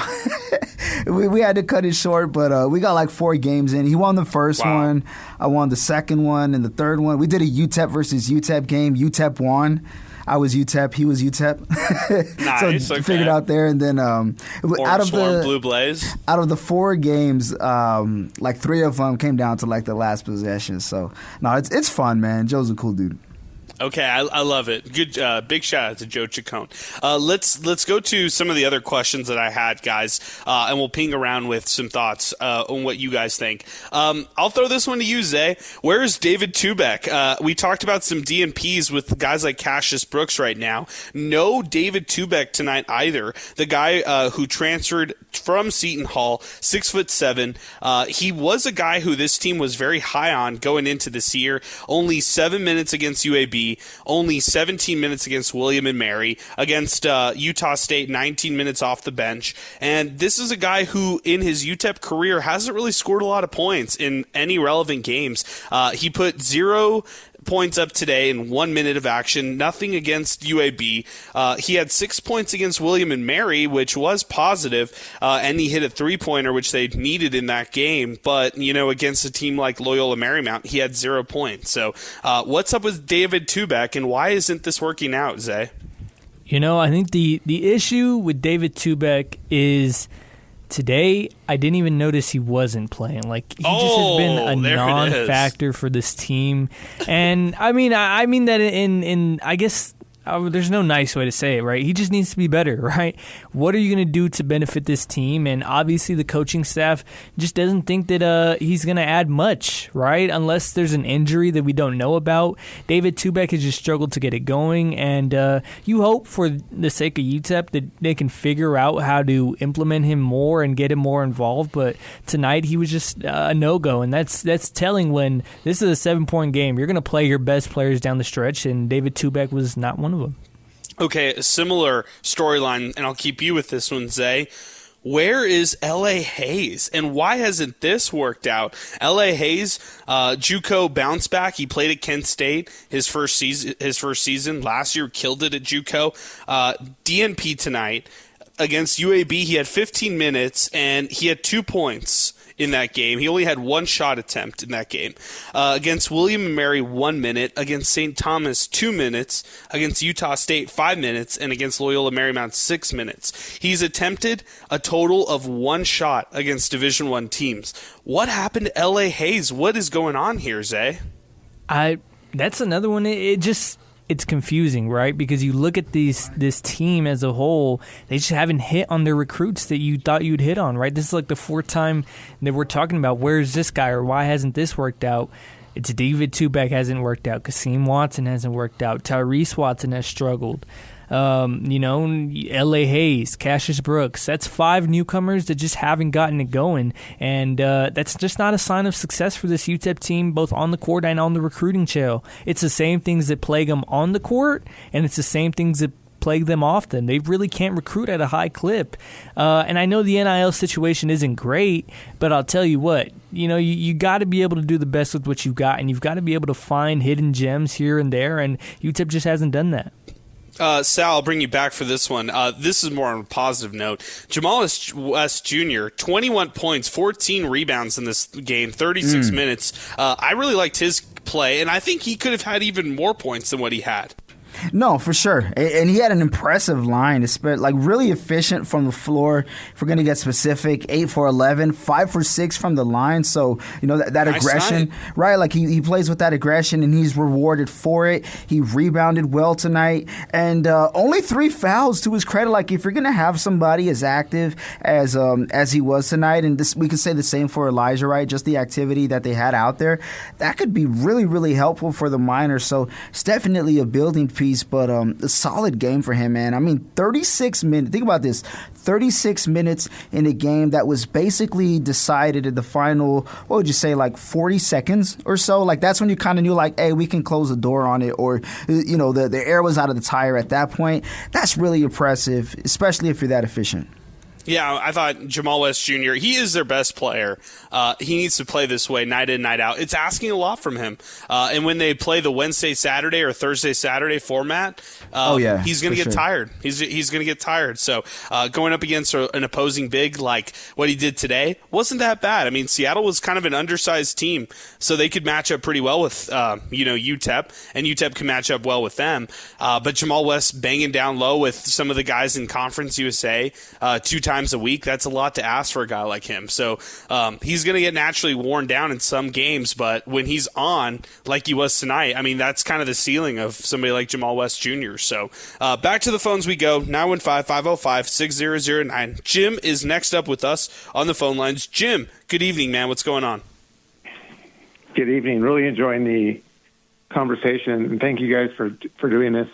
we had to cut it short, but we got like 4 games in. He won the first one. I won the second one and the third one. We did a UTEP versus UTEP game. UTEP won. I was UTEP. He was UTEP. Nice. So figured out there, and then out of the Blue Blaze. Out of the 4 games, like 3 of them came down to like the last possession. So no, it's fun, man. Joe's a cool dude. Okay, I love it. Good, big shout out to Joe Chacon. Let's go to some of the other questions that I had, guys, and we'll ping around with some thoughts on what you guys think. I'll throw this one to you, Zay. Where is David Tubeck? We talked about some DNPs with guys like Cassius Brooks right now. No David Tubeck tonight either. The guy who transferred from Seton Hall, 6'7". He was a guy who this team was very high on going into this year. Only 7 minutes against UAB. Only 17 minutes against William and Mary. Against Utah State, 19 minutes off the bench. And this is a guy who, in his UTEP career, hasn't really scored a lot of points in any relevant games. He put 0 points up today in 1 minute of action, nothing against UAB. He had 6 points against William and Mary, which was positive, and he hit a 3-pointer, which they needed in that game. But, against a team like Loyola Marymount, he had 0 points. So what's up with David Tubeck, and why isn't this working out, Zay? I think the issue with David Tubeck is today, I didn't even notice he wasn't playing. Like, he just has been a non-factor for this team. And I mean that in I guess there's no nice way to say it, right? He just needs to be better, right? What are you going to do to benefit this team? And obviously the coaching staff just doesn't think that he's going to add much, right? Unless there's an injury that we don't know about. David Tubeck has just struggled to get it going, and you hope for the sake of UTEP that they can figure out how to implement him more and get him more involved. But tonight he was just a no-go, and that's telling when this is a 7-point game. You're going to play your best players down the stretch, and David Tubeck was not one of them. Okay, a similar storyline, and I'll keep you with this one, Zay. Where is L.A. Hayes, and why hasn't this worked out? L.A. Hayes, JUCO bounce back. He played at Kent State his first season. Last year, killed it at JUCO. DNP tonight against UAB. He had 15 minutes, and he had 2 points in that game. He only had 1 shot attempt in that game. Against William and Mary, 1 minute. Against St. Thomas, 2 minutes. Against Utah State, 5 minutes. And against Loyola Marymount, 6 minutes. He's attempted a total of 1 shot against Division I teams. What happened to L.A. Hayes? What is going on here, Zay? That's another one. It's confusing, right? Because you look at this team as a whole, they just haven't hit on their recruits that you thought you'd hit on, right? This is like the fourth time that we're talking about where's this guy or why hasn't this worked out. It's David Tubac hasn't worked out. Kasim Watson hasn't worked out. Tyrese Watson has struggled. L.A. Hayes, Cassius Brooks. That's 5 newcomers that just haven't gotten it going. And that's just not a sign of success for this UTEP team, both on the court and on the recruiting trail. It's the same things that plague them on the court, and it's the same things that plague them often. They really can't recruit at a high clip. And I know the NIL situation isn't great, but I'll tell you what, you got to be able to do the best with what you've got, and you've got to be able to find hidden gems here and there, and UTEP just hasn't done that. Sal, I'll bring you back for this one. This is more on a positive note. Jamal West Jr., 21 points, 14 rebounds in this game, 36 minutes. I really liked his play, and I think he could have had even more points than what he had. No, for sure. And he had an impressive line, like really efficient from the floor. If we're going to get specific, 8 for 11, 5 for 6 from the line. So, that nice aggression, night. Right? Like he plays with that aggression and he's rewarded for it. He rebounded well tonight. And only 3 fouls to his credit. Like if you're going to have somebody as active as he was tonight, and we could say the same for Elijah, right? Just the activity that they had out there, that could be really, really helpful for the Miners. So it's definitely a building piece. But a solid game for him, man. I mean, 36 minutes. Think about this. 36 minutes in a game that was basically decided in the final, what would you say, like 40 seconds or so? Like, that's when you kind of knew, like, hey, we can close the door on it, or, the air was out of the tire at that point. That's really impressive, especially if you're that efficient. Yeah, I thought Jamal West Jr., he is their best player. He needs to play this way night in, night out. It's asking a lot from him. And when they play the Wednesday, Saturday or Thursday, Saturday format, he's going to get tired. He's going to get tired. So going up against an opposing big like what he did today wasn't that bad. I mean, Seattle was kind of an undersized team, so they could match up pretty well with UTEP, and UTEP can match up well with them. But Jamal West banging down low with some of the guys in Conference USA 2 times a week, that's a lot to ask for a guy like him. So he's going to get naturally worn down in some games, but when he's on, like he was tonight, I mean, that's kind of the ceiling of somebody like Jamal West Jr. So back to the phones we go, 915-505-6009. Jim is next up with us on the phone lines. Jim, good evening, man. What's going on? Good evening. Really enjoying the conversation, and thank you guys for doing this.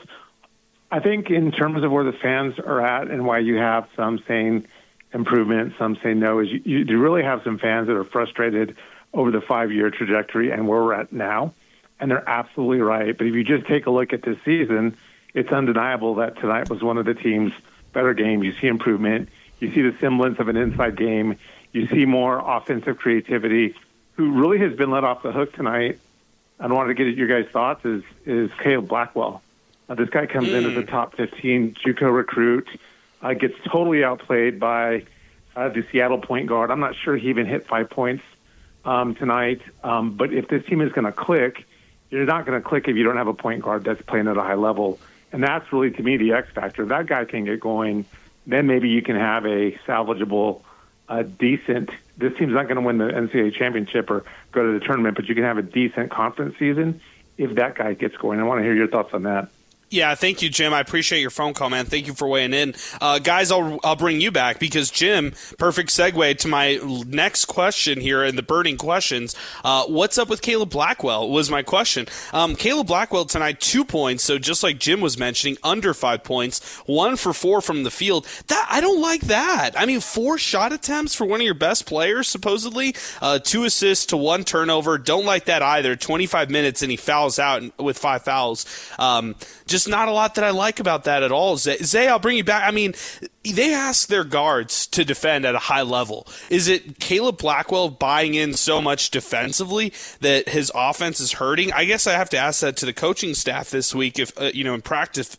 I think in terms of where the fans are at and why you have some saying improvement, some say no, is you really have some fans that are frustrated over the 5-year trajectory and where we're at now, and they're absolutely right. But if you just take a look at this season, it's undeniable that tonight was one of the team's better games. You see improvement. You see the semblance of an inside game. You see more offensive creativity. Who really has been let off the hook tonight, I wanted to get your guys' thoughts, is Caleb Blackwell. This guy comes in as a top 15 JUCO recruit, gets totally outplayed by the Seattle point guard. I'm not sure he even hit 5 points tonight. But if this team is going to click, you're not going to click if you don't have a point guard that's playing at a high level. And that's really, to me, the X factor. If that guy can get going, then maybe you can have a salvageable, decent – this team's not going to win the NCAA championship or go to the tournament, but you can have a decent conference season if that guy gets going. I want to hear your thoughts on that. Yeah, thank you, Jim. I appreciate your phone call, man. Thank you for weighing in. Guys, I'll bring you back because, Jim, perfect segue to my next question here in the burning questions. What's up with Caleb Blackwell was my question. Caleb Blackwell tonight, 2 points, so just like Jim was mentioning, under 5 points, 1 for 4 from the field. I don't like that. I mean, 4 shot attempts for one of your best players, supposedly, 2 assists to 1 turnover. Don't like that either. 25 minutes and he fouls out with 5 fouls. Just not a lot that I like about that at all. Zay, I'll bring you back. I mean, they ask their guards to defend at a high level. Is it Caleb Blackwell buying in so much defensively that his offense is hurting? I guess I have to ask that to the coaching staff this week, if in practice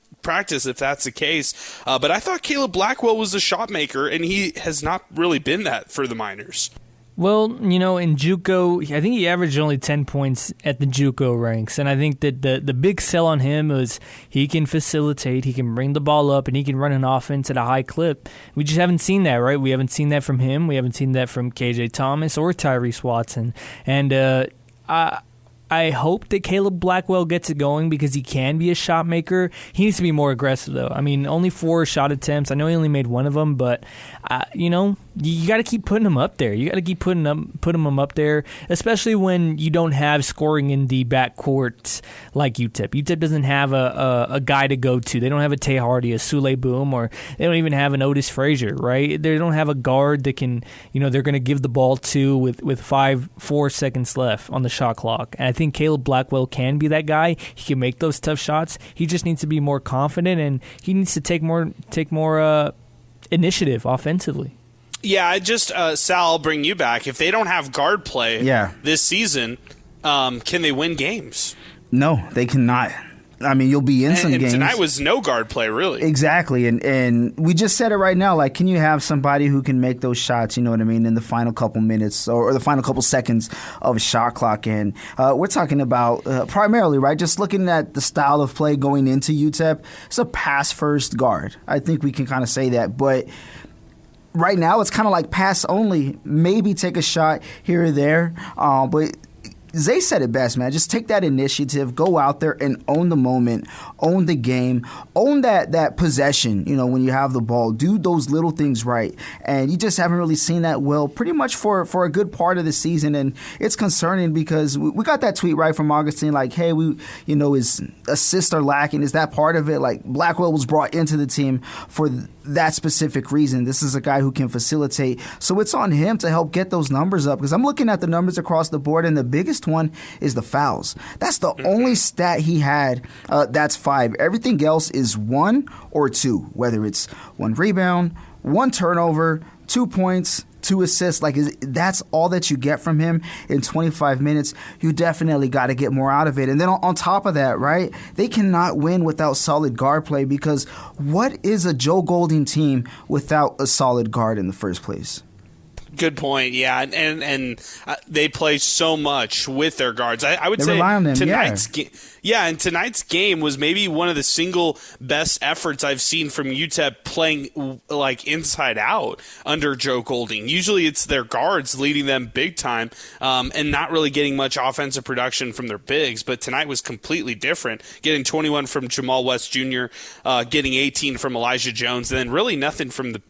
if that's the case. But I thought Caleb Blackwell was a shot maker, and he has not really been that for the Miners. Well, in JUCO, I think he averaged only 10 points at the JUCO ranks, and I think that the big sell on him is he can facilitate, he can bring the ball up, and he can run an offense at a high clip. We just haven't seen that, right? We haven't seen that from him. We haven't seen that from KJ Thomas or Tyrese Watson. And I hope that Caleb Blackwell gets it going because he can be a shot maker. He needs to be more aggressive, though. I mean, only 4 shot attempts. I know he only made one of them, but, you got to keep putting him up there. You got to keep putting him up there, especially when you don't have scoring in the backcourt like UTEP. UTEP doesn't have a guy to go to. They don't have a Tay Hardy, a Sule Boom, or they don't even have an Otis Frazier, right? They don't have a guard that can, they're going to give the ball to with 4 seconds left on the shot clock. And I think Caleb Blackwell can be that guy. He can make those tough shots. He just needs to be more confident, and he needs to take more initiative offensively. Yeah, Sal, I'll bring you back. If they don't have guard play this season, can they win games? No, they cannot. I mean, you'll be in some games. Tonight was no guard play, really. Exactly, and we just said it right now. Like, can you have somebody who can make those shots, you know what I mean, in the final couple minutes or the final couple seconds of a shot clock? And we're talking about primarily, right, just looking at the style of play going into UTEP, it's a pass-first guard. I think we can kind of say that, but right now it's kind of like pass only, maybe take a shot here or there, but Zay said it best, man. Just take that initiative, go out there and own the moment, own the game, own that possession, when you have the ball. Do those little things right. And you just haven't really seen that well pretty much for a good part of the season. And it's concerning because we got that tweet right from Augustine, like, hey, his assists are lacking. Is that part of it? Like, Blackwell was brought into the team for that specific reason. This is a guy who can facilitate. So it's on him to help get those numbers up, because I'm looking at the numbers across the board, and the biggest one is the fouls. That's the only stat he had. That's 5. Everything else is 1 or 2, whether it's 1 rebound, 1 turnover, 2 points, 2 assists. Like, that's all that you get from him in 25 minutes. You definitely got to get more out of it. And then on top of that, right, they cannot win without solid guard play, because what is a Joe Golding team without a solid guard in the first place? Good point. Yeah, and they play so much with their guards. I would say rely on them, and tonight's game was maybe one of the single best efforts I've seen from UTEP playing like inside out under Joe Golding. Usually it's their guards leading them big time and not really getting much offensive production from their bigs. But tonight was completely different. Getting 21 from Jamal West Jr., getting 18 from Elijah Jones, and then really nothing from the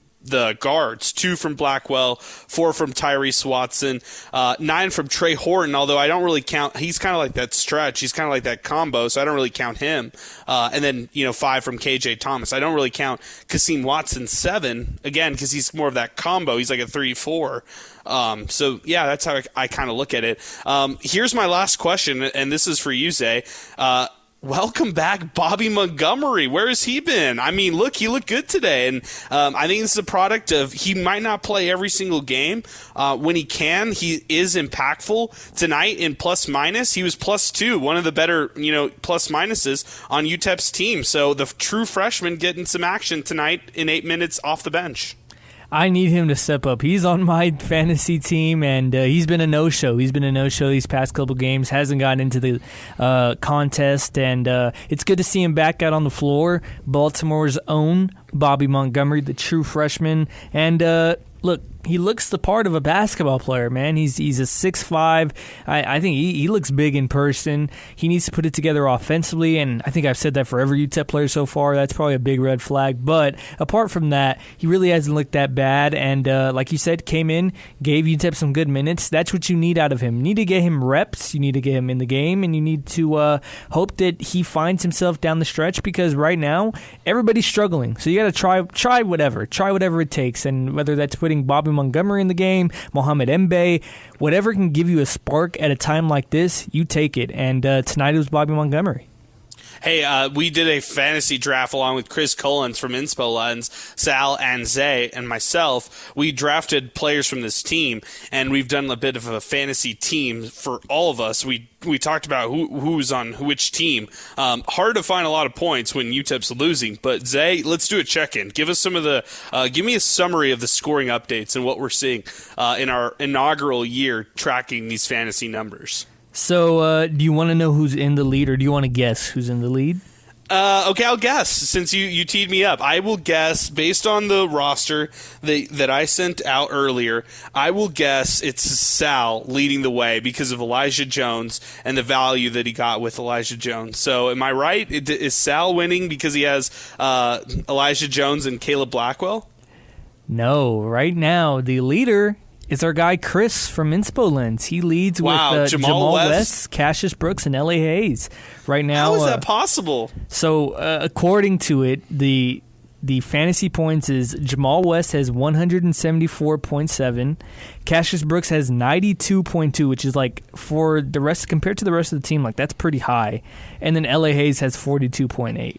guards. 2 from Blackwell, 4 from Tyrese Watson, 9 from Trey Horton, although I don't really count. He's kind of like that stretch. He's kind of like that combo, so I don't really count him. And then, 5 from KJ Thomas. I don't really count Kasim Watson 7, again, because he's more of that combo. He's like a 3-4. So, yeah, that's how I kind of look at it. Here's my last question, and this is for you, Zay. Welcome back, Bobby Montgomery. Where has he been? I mean, look, he looked good today. And I think this is a product of he might not play every single game. When he can, he is impactful. Tonight in plus-minus, he was +2, one of the better, plus-minuses on UTEP's team. So the true freshman getting some action tonight in 8 minutes off the bench. I need him to step up. He's on my fantasy team, and he's been a no-show. He's been a no-show these past couple games, hasn't gotten into the contest, and it's good to see him back out on the floor. Baltimore's own Bobby Montgomery, the true freshman, and look, he looks the part of a basketball player, man. He's a 6'5". I think he looks big in person. He needs to put it together offensively, and I think I've said that for every UTEP player so far. That's probably a big red flag. But apart from that, he really hasn't looked that bad. And like you said, came in, gave UTEP some good minutes. That's what you need out of him. You need to get him reps. You need to get him in the game, and you need to hope that he finds himself down the stretch, because right now everybody's struggling. So you got to try whatever it takes, and whether that's putting Bobby Montgomery in the game, Mohamed Mbe, whatever can give you a spark at a time like this, you take it. And tonight it was Bobby Montgomery. Hey, we did a fantasy draft along with Chris Collins from Inspo Lens, Sal and Zay and myself. We drafted players from this team, and we've done a bit of a fantasy team for all of us. We talked about who's on which team. Hard to find a lot of points when UTEP's losing, but Zay, let's do a check-in. Give us give me a summary of the scoring updates and what we're seeing in our inaugural year tracking these fantasy numbers. So, do you want to know who's in the lead, or do you want to guess who's in the lead? Okay, I'll guess, since you teed me up. I will guess, based on the roster that I sent out earlier, I will guess it's Sal leading the way because of Elijah Jones and the value that he got with Elijah Jones. So am I right? Is Sal winning because he has Elijah Jones and Caleb Blackwell? No, right now the leader is our guy Chris from Inspo Lens. He leads with Jamal West, Cassius Brooks, and L.A. Hayes. Right now, how is that possible? So, according to it, the fantasy points is Jamal West has 174.7, Cassius Brooks has 92.2, which is like for the rest compared to the rest of the team, like that's pretty high. And then L.A. Hayes has 42.8.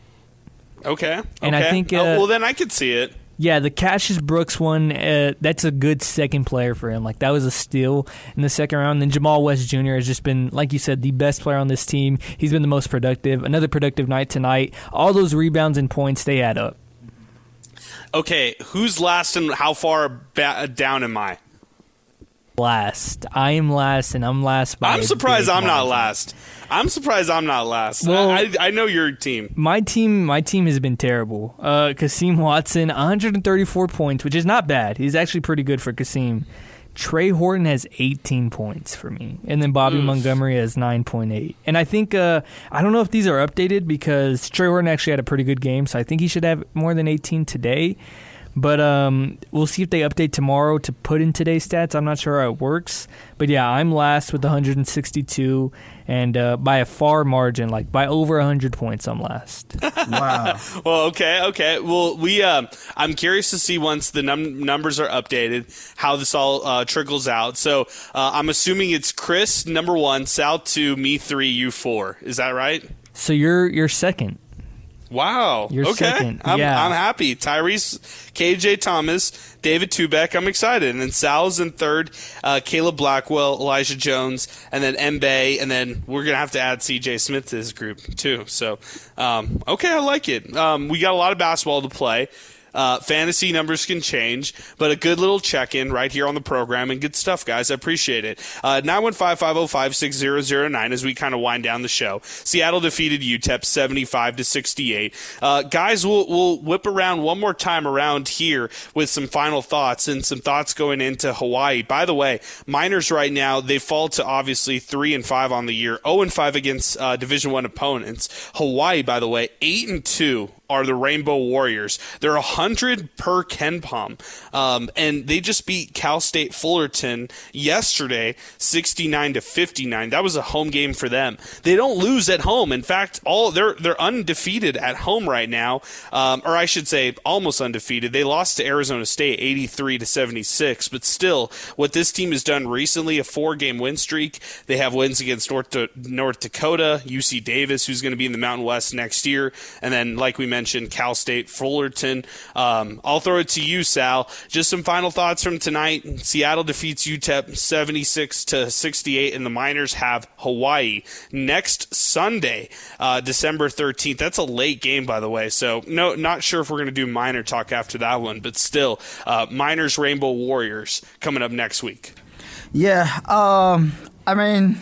Okay. And I think well, then I could see it. Yeah, the Cassius Brooks one, that's a good second player for him. Like, that was a steal in the second round. And then Jamal West Jr. has just been, like you said, the best player on this team. He's been the most productive. Another productive night tonight. All those rebounds and points, they add up. Okay, who's last and how far down am I? Last. I am last, and I'm last by I'm surprised I'm not margin. last. I'm surprised I'm not last. Well, I know your team. My team has been terrible. Kasim Watson, 134 points, which is not bad. He's actually pretty good for Kasim. Trey Horton has 18 points for me. And then Bobby Montgomery has 9.8. And I think, I don't know if these are updated because Trey Horton actually had a pretty good game, so I think he should have more than 18 today. But we'll see if they update tomorrow to put in today's stats. I'm not sure how it works. But, yeah, I'm last with 162, and by a far margin, like by over 100 points, I'm last. Wow. Well, okay. Well, I'm curious to see once the numbers are updated how this all trickles out. So I'm assuming it's Chris, number 1, Sal 2, me 3, you 4. Is that right? So you're second. Wow. You're okay. second. I'm Yeah. happy. Tyrese, KJ Thomas, David Tubeck. I'm excited. And then Sal's in third, Caleb Blackwell, Elijah Jones, and then Mbaye. And then we're going to have to add CJ Smith to this group too. So, okay, I like it. We got a lot of basketball to play. Fantasy numbers can change, but a good little check-in right here on the program, and good stuff, guys. I appreciate it. 915-505-6009 as we kind of wind down the show. Seattle defeated UTEP 75-68. Guys, we'll whip around one more time around here with some final thoughts and some thoughts going into Hawaii. By the way, Miners right now, they fall to obviously 3-5 on the year, 0-5 against Division I opponents. Hawaii, by the way, 8-2. Are the Rainbow Warriors. They're 100 per KenPom. And they just beat Cal State Fullerton yesterday, 69-59. That was a home game for them. They don't lose at home. In fact, they're undefeated at home right now. Or I should say almost undefeated. They lost to Arizona State 83-76. But still, what this team has done recently, a 4-game win streak. They have wins against North Dakota, UC Davis, who's going to be in the Mountain West next year. And then, like we mentioned, Cal State Fullerton. I'll throw it to you, Sal. Just some final thoughts from tonight. Seattle defeats UTEP 76-68, and the Miners have Hawaii next Sunday, December 13th. That's a late game, by the way. So not sure if we're going to do Miner Talk after that one, but still, Miners Rainbow Warriors coming up next week. Yeah, I mean,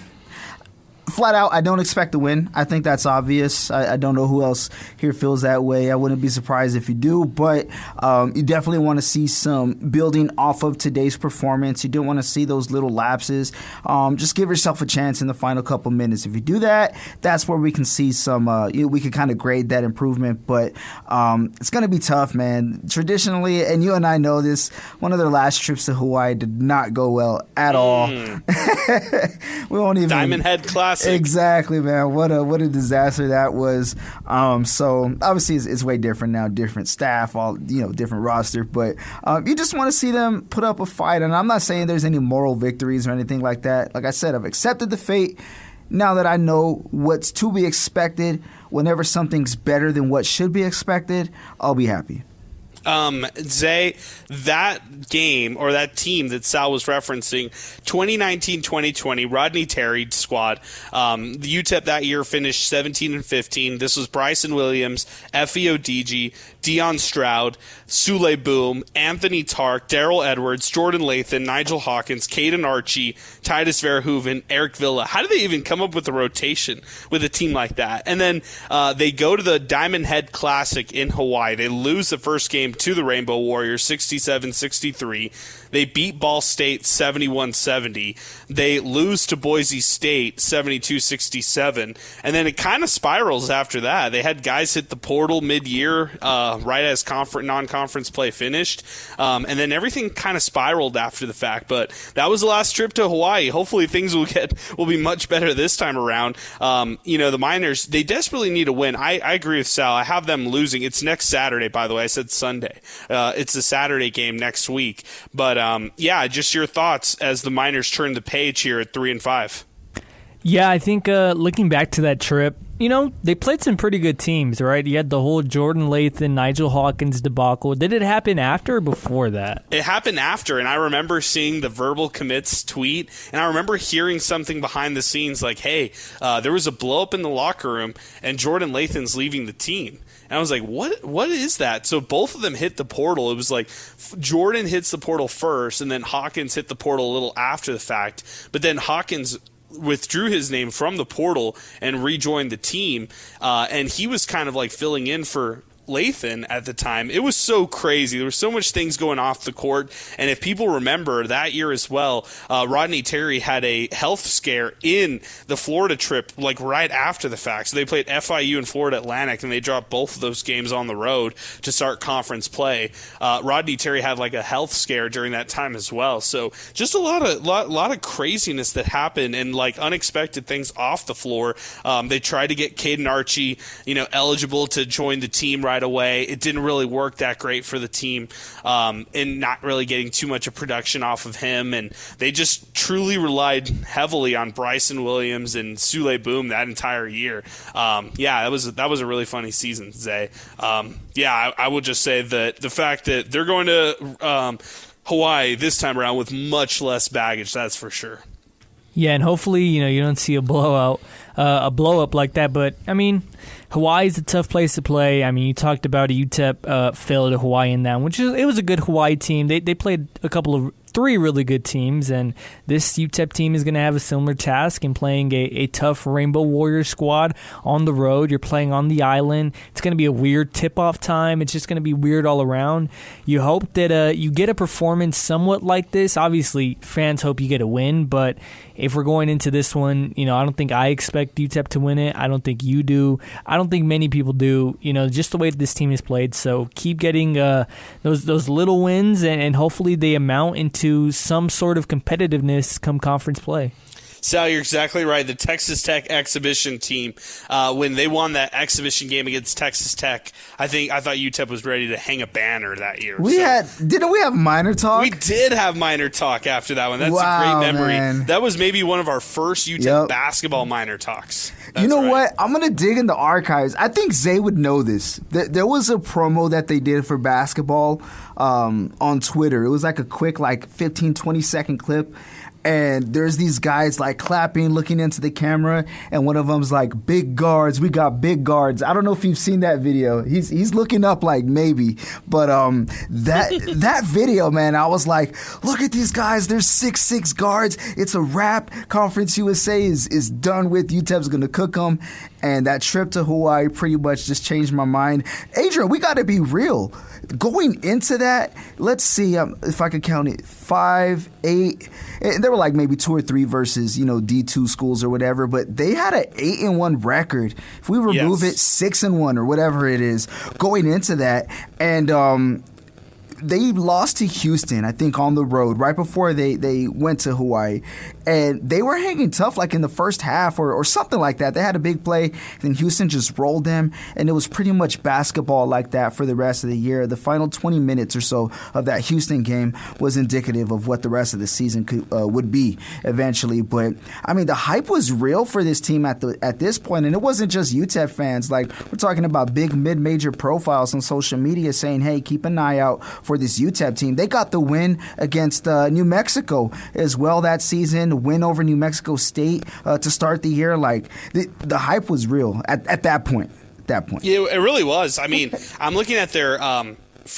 flat out, I don't expect to win. I think that's obvious. I don't know who else here feels that way. I wouldn't be surprised if you do, but you definitely want to see some building off of today's performance. You don't want to see those little lapses. Just give yourself a chance in the final couple minutes. If you do that, that's where we can see some, we can kind of grade that improvement, but it's going to be tough, man. Traditionally, and you and I know this, one of their last trips to Hawaii did not go well at all. We won't even... Diamond Head Classic. Exactly, man. What a disaster that was. So obviously it's way different now, different staff, all different roster. But you just want to see them put up a fight. And I'm not saying there's any moral victories or anything like that. Like I said, I've accepted the fate. Now that I know what's to be expected, whenever something's better than what should be expected, I'll be happy. Zay, that game or that team that Sal was referencing, 2019-2020, Rodney Terry squad. The UTEP that year finished 17-15. This was Bryson Williams, Effie Odigi, Deion Stroud, Sule Boom, Anthony Tark, Daryl Edwards, Jordan Lathan, Nigel Hawkins, Caden Archie, Titus Verhoeven, Eric Villa. How do they even come up with a rotation with a team like that? And then they go to the Diamond Head Classic in Hawaii. They lose the first game to the Rainbow Warriors 67-63. They beat Ball State 71-70. They lose to Boise State 72-67. And then it kind of spirals after that. They had guys hit the portal mid-year right as non-conference play finished. And then everything kind of spiraled after the fact. But that was the last trip to Hawaii. Hopefully things will be much better this time around. The Miners, they desperately need a win. I agree with Sal. I have them losing. It's next Saturday, by the way. I said Sunday. It's a Saturday game next week. But just your thoughts as the Miners turn the page here at 3-5. Yeah, I think looking back to that trip, they played some pretty good teams, right? You had the whole Jordan Lathan, Nigel Hawkins debacle. Did it happen after or before that? It happened after, and I remember seeing the verbal commits tweet, and I remember hearing something behind the scenes like, hey, there was a blow-up in the locker room, and Jordan Lathan's leaving the team. And I was like, what is that? So both of them hit the portal. It was like Jordan hits the portal first, and then Hawkins hit the portal a little after the fact. But then Hawkins withdrew his name from the portal and rejoined the team. And he was kind of like filling in for Lathan at the time. It was so crazy. There were so much things going off the court. And if people remember that year as well, Rodney Terry had a health scare in the Florida trip, like right after the fact. So they played FIU and Florida Atlantic, and they dropped both of those games on the road to start conference play. Rodney Terry had like a health scare during that time as well. So just a lot of craziness that happened and like unexpected things off the floor. They tried to get Caden Archie, eligible to join the team right away. It didn't really work that great for the team, and not really getting too much of production off of him. And they just truly relied heavily on Bryson Williams and Sule Boom that entire year. That was a really funny season, Zay. I will just say that the fact that they're going to Hawaii this time around with much less baggage, that's for sure. Yeah, and hopefully, you don't see a blow up like that. But I mean, Hawaii is a tough place to play. I mean, you talked about a UTEP failed to Hawaii in that, it was a good Hawaii team. They played three really good teams, and this UTEP team is going to have a similar task in playing a tough Rainbow Warriors squad on the road. You're playing on the island. It's going to be a weird tip-off time. It's just going to be weird all around. You hope that you get a performance somewhat like this. Obviously, fans hope you get a win, but if we're going into this one, I don't think I expect UTEP to win it. I don't think you do. I don't think many people do, just the way that this team is played. So keep getting those little wins, and hopefully they amount into some sort of competitiveness come conference play. Sal, you're exactly right. The Texas Tech exhibition team, when they won that exhibition game against Texas Tech, I thought UTEP was ready to hang a banner that year. Didn't we have MinerTalk? We did have MinerTalk after that one. That's a great memory. Man. That was maybe one of our first UTEP basketball MinerTalks. You know what? I'm going to dig in the archives. I think Zay would know this. There was a promo that they did for basketball on Twitter. It was like a quick 15, 20-second clip. And there's these guys clapping, looking into the camera, and one of them's like, "Big guards, we got big guards." I don't know if you've seen that video. He's looking up maybe, but that video, man, I was like, look at these guys. There's 6'6" guards. It's a wrap. Conference USA is done with. UTEP's gonna cook them, and that trip to Hawaii pretty much just changed my mind. Adrian, we got to be real. Going into that, let's see if I could count it, 5, 8. And there were maybe 2 or 3 versus D2 schools or whatever, but they had an 8-1 record. If we remove it, 6-1 or whatever it is, going into that, and they lost to Houston, I think, on the road right before they went to Hawaii. And they were hanging tough like in the first half or something like that. They had a big play, then Houston just rolled them, and it was pretty much basketball like that for the rest of the year. The final 20 minutes or so of that Houston game was indicative of what the rest of the season would be eventually. But, I mean, the hype was real for this team at this point, and it wasn't just UTEP fans. Like, we're talking about big mid-major profiles on social media saying, hey, keep an eye out for this UTEP team. They got the win against New Mexico as well that season, win over New Mexico State to start the year. Like, the hype was real at that point. Yeah, it really was. I mean, I'm looking at their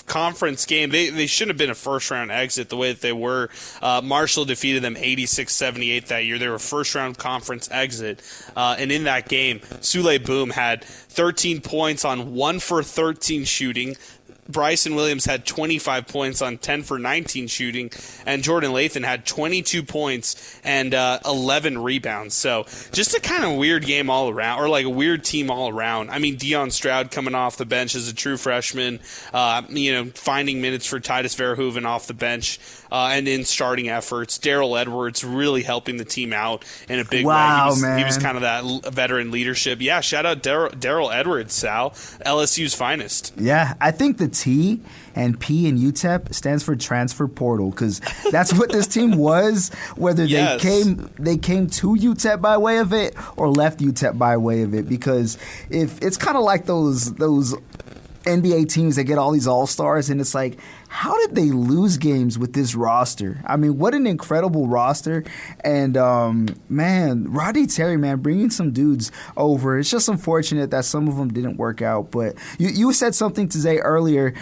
conference game. They shouldn't have been a first-round exit the way that they were. Marshall defeated them 86-78 that year. They were a first-round conference exit. And in that game, Sule Boom had 13 points on 1 for 13 shooting. Bryson Williams had 25 points on 10 for 19 shooting, and Jordan Lathan had 22 points and 11 rebounds. So just a kind of weird game all around, or like a weird team all around. I mean, Deion Stroud coming off the bench as a true freshman, finding minutes for Titus Verhoeven off the bench, and in starting efforts. Daryl Edwards really helping the team out in a big way. He was kind of that veteran leadership. Yeah, shout out Daryl Edwards, Sal, LSU's finest. Yeah, I think the T and P in UTEP stands for transfer portal, because that's what this team was, whether they came to UTEP by way of it or left UTEP by way of it. Because if it's kind of like those NBA teams that get all these all-stars, and it's like, how did they lose games with this roster? I mean, what an incredible roster. And, Rodney Terry, bringing some dudes over. It's just unfortunate that some of them didn't work out. But you said something to say earlier,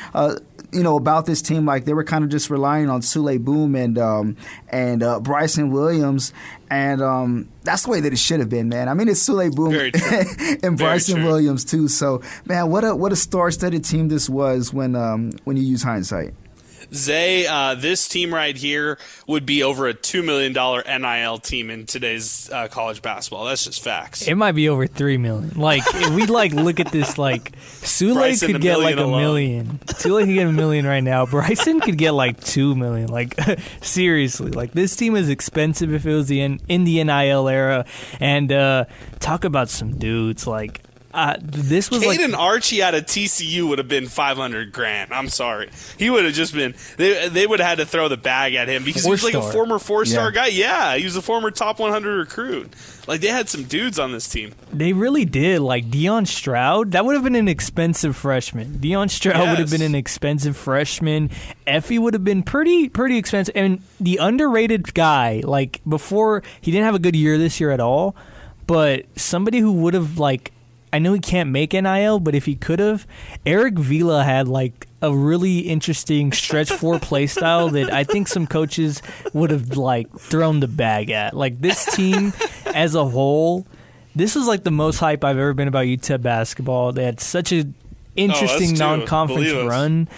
about this team, like they were kind of just relying on Sule Boom and Bryson Williams. And that's the way that it should have been, man. I mean, it's Sule Boom and Bryson Williams, too. So, man, what a star-studded team this was when you use hindsight. Zay, this team right here would be over a $2 million NIL team in today's college basketball. That's just facts. It might be over $3 million. Like, if we look at this, like, Sule could get like $1 million. Sule could get $1 million right now. Bryson could get like $2 million. Like, seriously, like this team is expensive if it was in the NIL era. And talk about some dudes like. This was Caden Archie out of TCU would have been $500,000. I'm sorry, he would have just been. They would have had to throw the bag at him because he was like a former 4-star guy. Yeah, he was a former top 100 recruit. Like they had some dudes on this team. They really did. Like Deion Stroud, that would have been an expensive freshman. Deion Stroud would have been an expensive freshman. Effie would have been pretty expensive. And the underrated guy, like before, he didn't have a good year this year at all. But somebody who would have like. I know he can't make NIL, but if he could have, Eric Vila had like a really interesting stretch 4 play style that I think some coaches would have like thrown the bag at. Like this team as a whole, this was like the most hype I've ever been about UTEP basketball. They had such an interesting non-conference run.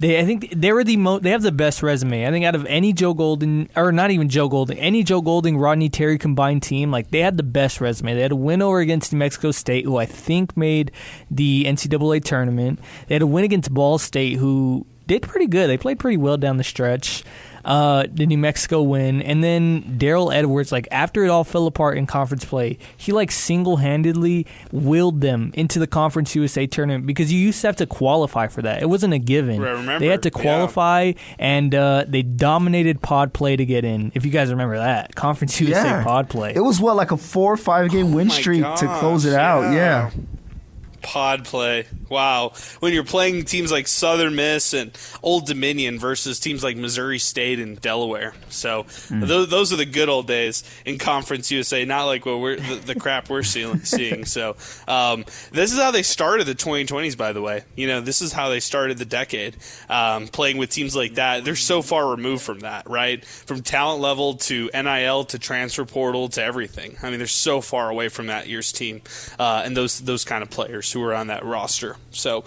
I think they have the best resume. I think out of any Joe Golding, or not even Joe Golding, any Joe Golding, Rodney Terry combined team, like they had the best resume. They had a win over against New Mexico State, who I think made the NCAA tournament. They had a win against Ball State, who did pretty good. They played pretty well down the stretch. The New Mexico win, and then Daryl Edwards, like after it all fell apart in conference play, he like single-handedly willed them into the Conference USA tournament because you used to have to qualify for that. It wasn't a given. They had to qualify, and they dominated pod play to get in. If you guys remember that Conference USA pod play, it was like a 4 or 5 game win streak to close it out. Yeah. Pod play. Wow. When you're playing teams like Southern Miss and Old Dominion versus teams like Missouri State and Delaware. So those are the good old days in Conference USA, not like what the crap we're seeing. So this is how they started the 2020s, by the way. This is how they started the decade, playing with teams like that. They're so far removed from that, right? From talent level to NIL to transfer portal to everything. I mean, they're so far away from that year's team and those kind of players who are on that roster. So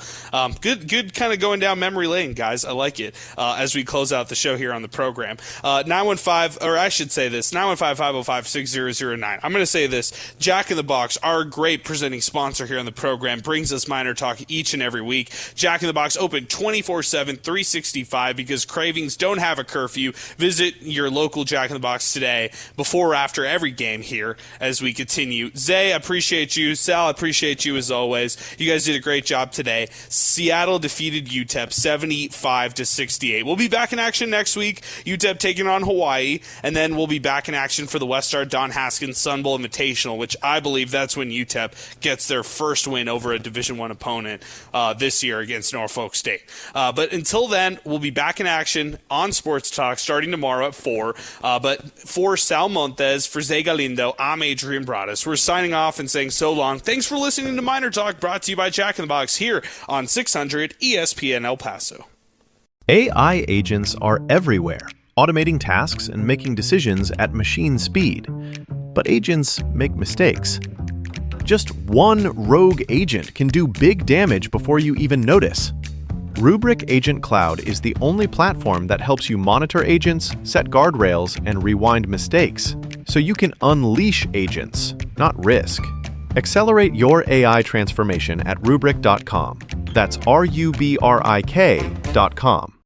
good kind of going down memory lane, guys. I like it as we close out the show here on the program. 915, or I should say this, 915-505-6009. I'm going to say this. Jack in the Box, our great presenting sponsor here on the program, brings us Miner Talk each and every week. Jack in the Box open 24/7, 365 because cravings don't have a curfew. Visit your local Jack in the Box today, before or after every game here as we continue. Zay, I appreciate you. Sal, I appreciate you as always. You guys did a great job today. Seattle defeated UTEP 75-68. We'll be back in action next week. UTEP taking on Hawaii, and then we'll be back in action for the Westar Don Haskins Sun Bowl Invitational, which I believe that's when UTEP gets their first win over a Division I opponent this year against Norfolk State. But until then, we'll be back in action on Sports Talk starting tomorrow at 4. But for Sal Montes, for Zay Galindo, I'm Adrian Broadus. We're signing off and saying so long. Thanks for listening to Miner Talk, brought to you by Jack in the Box here on 600 ESPN El Paso. AI agents are everywhere, automating tasks and making decisions at machine speed. But agents make mistakes. Just one rogue agent can do big damage before you even notice. Rubrik Agent Cloud is the only platform that helps you monitor agents, set guardrails, and rewind mistakes, so you can unleash agents, not risk. Accelerate your AI transformation at Rubrik.com. That's RUBRIK.com.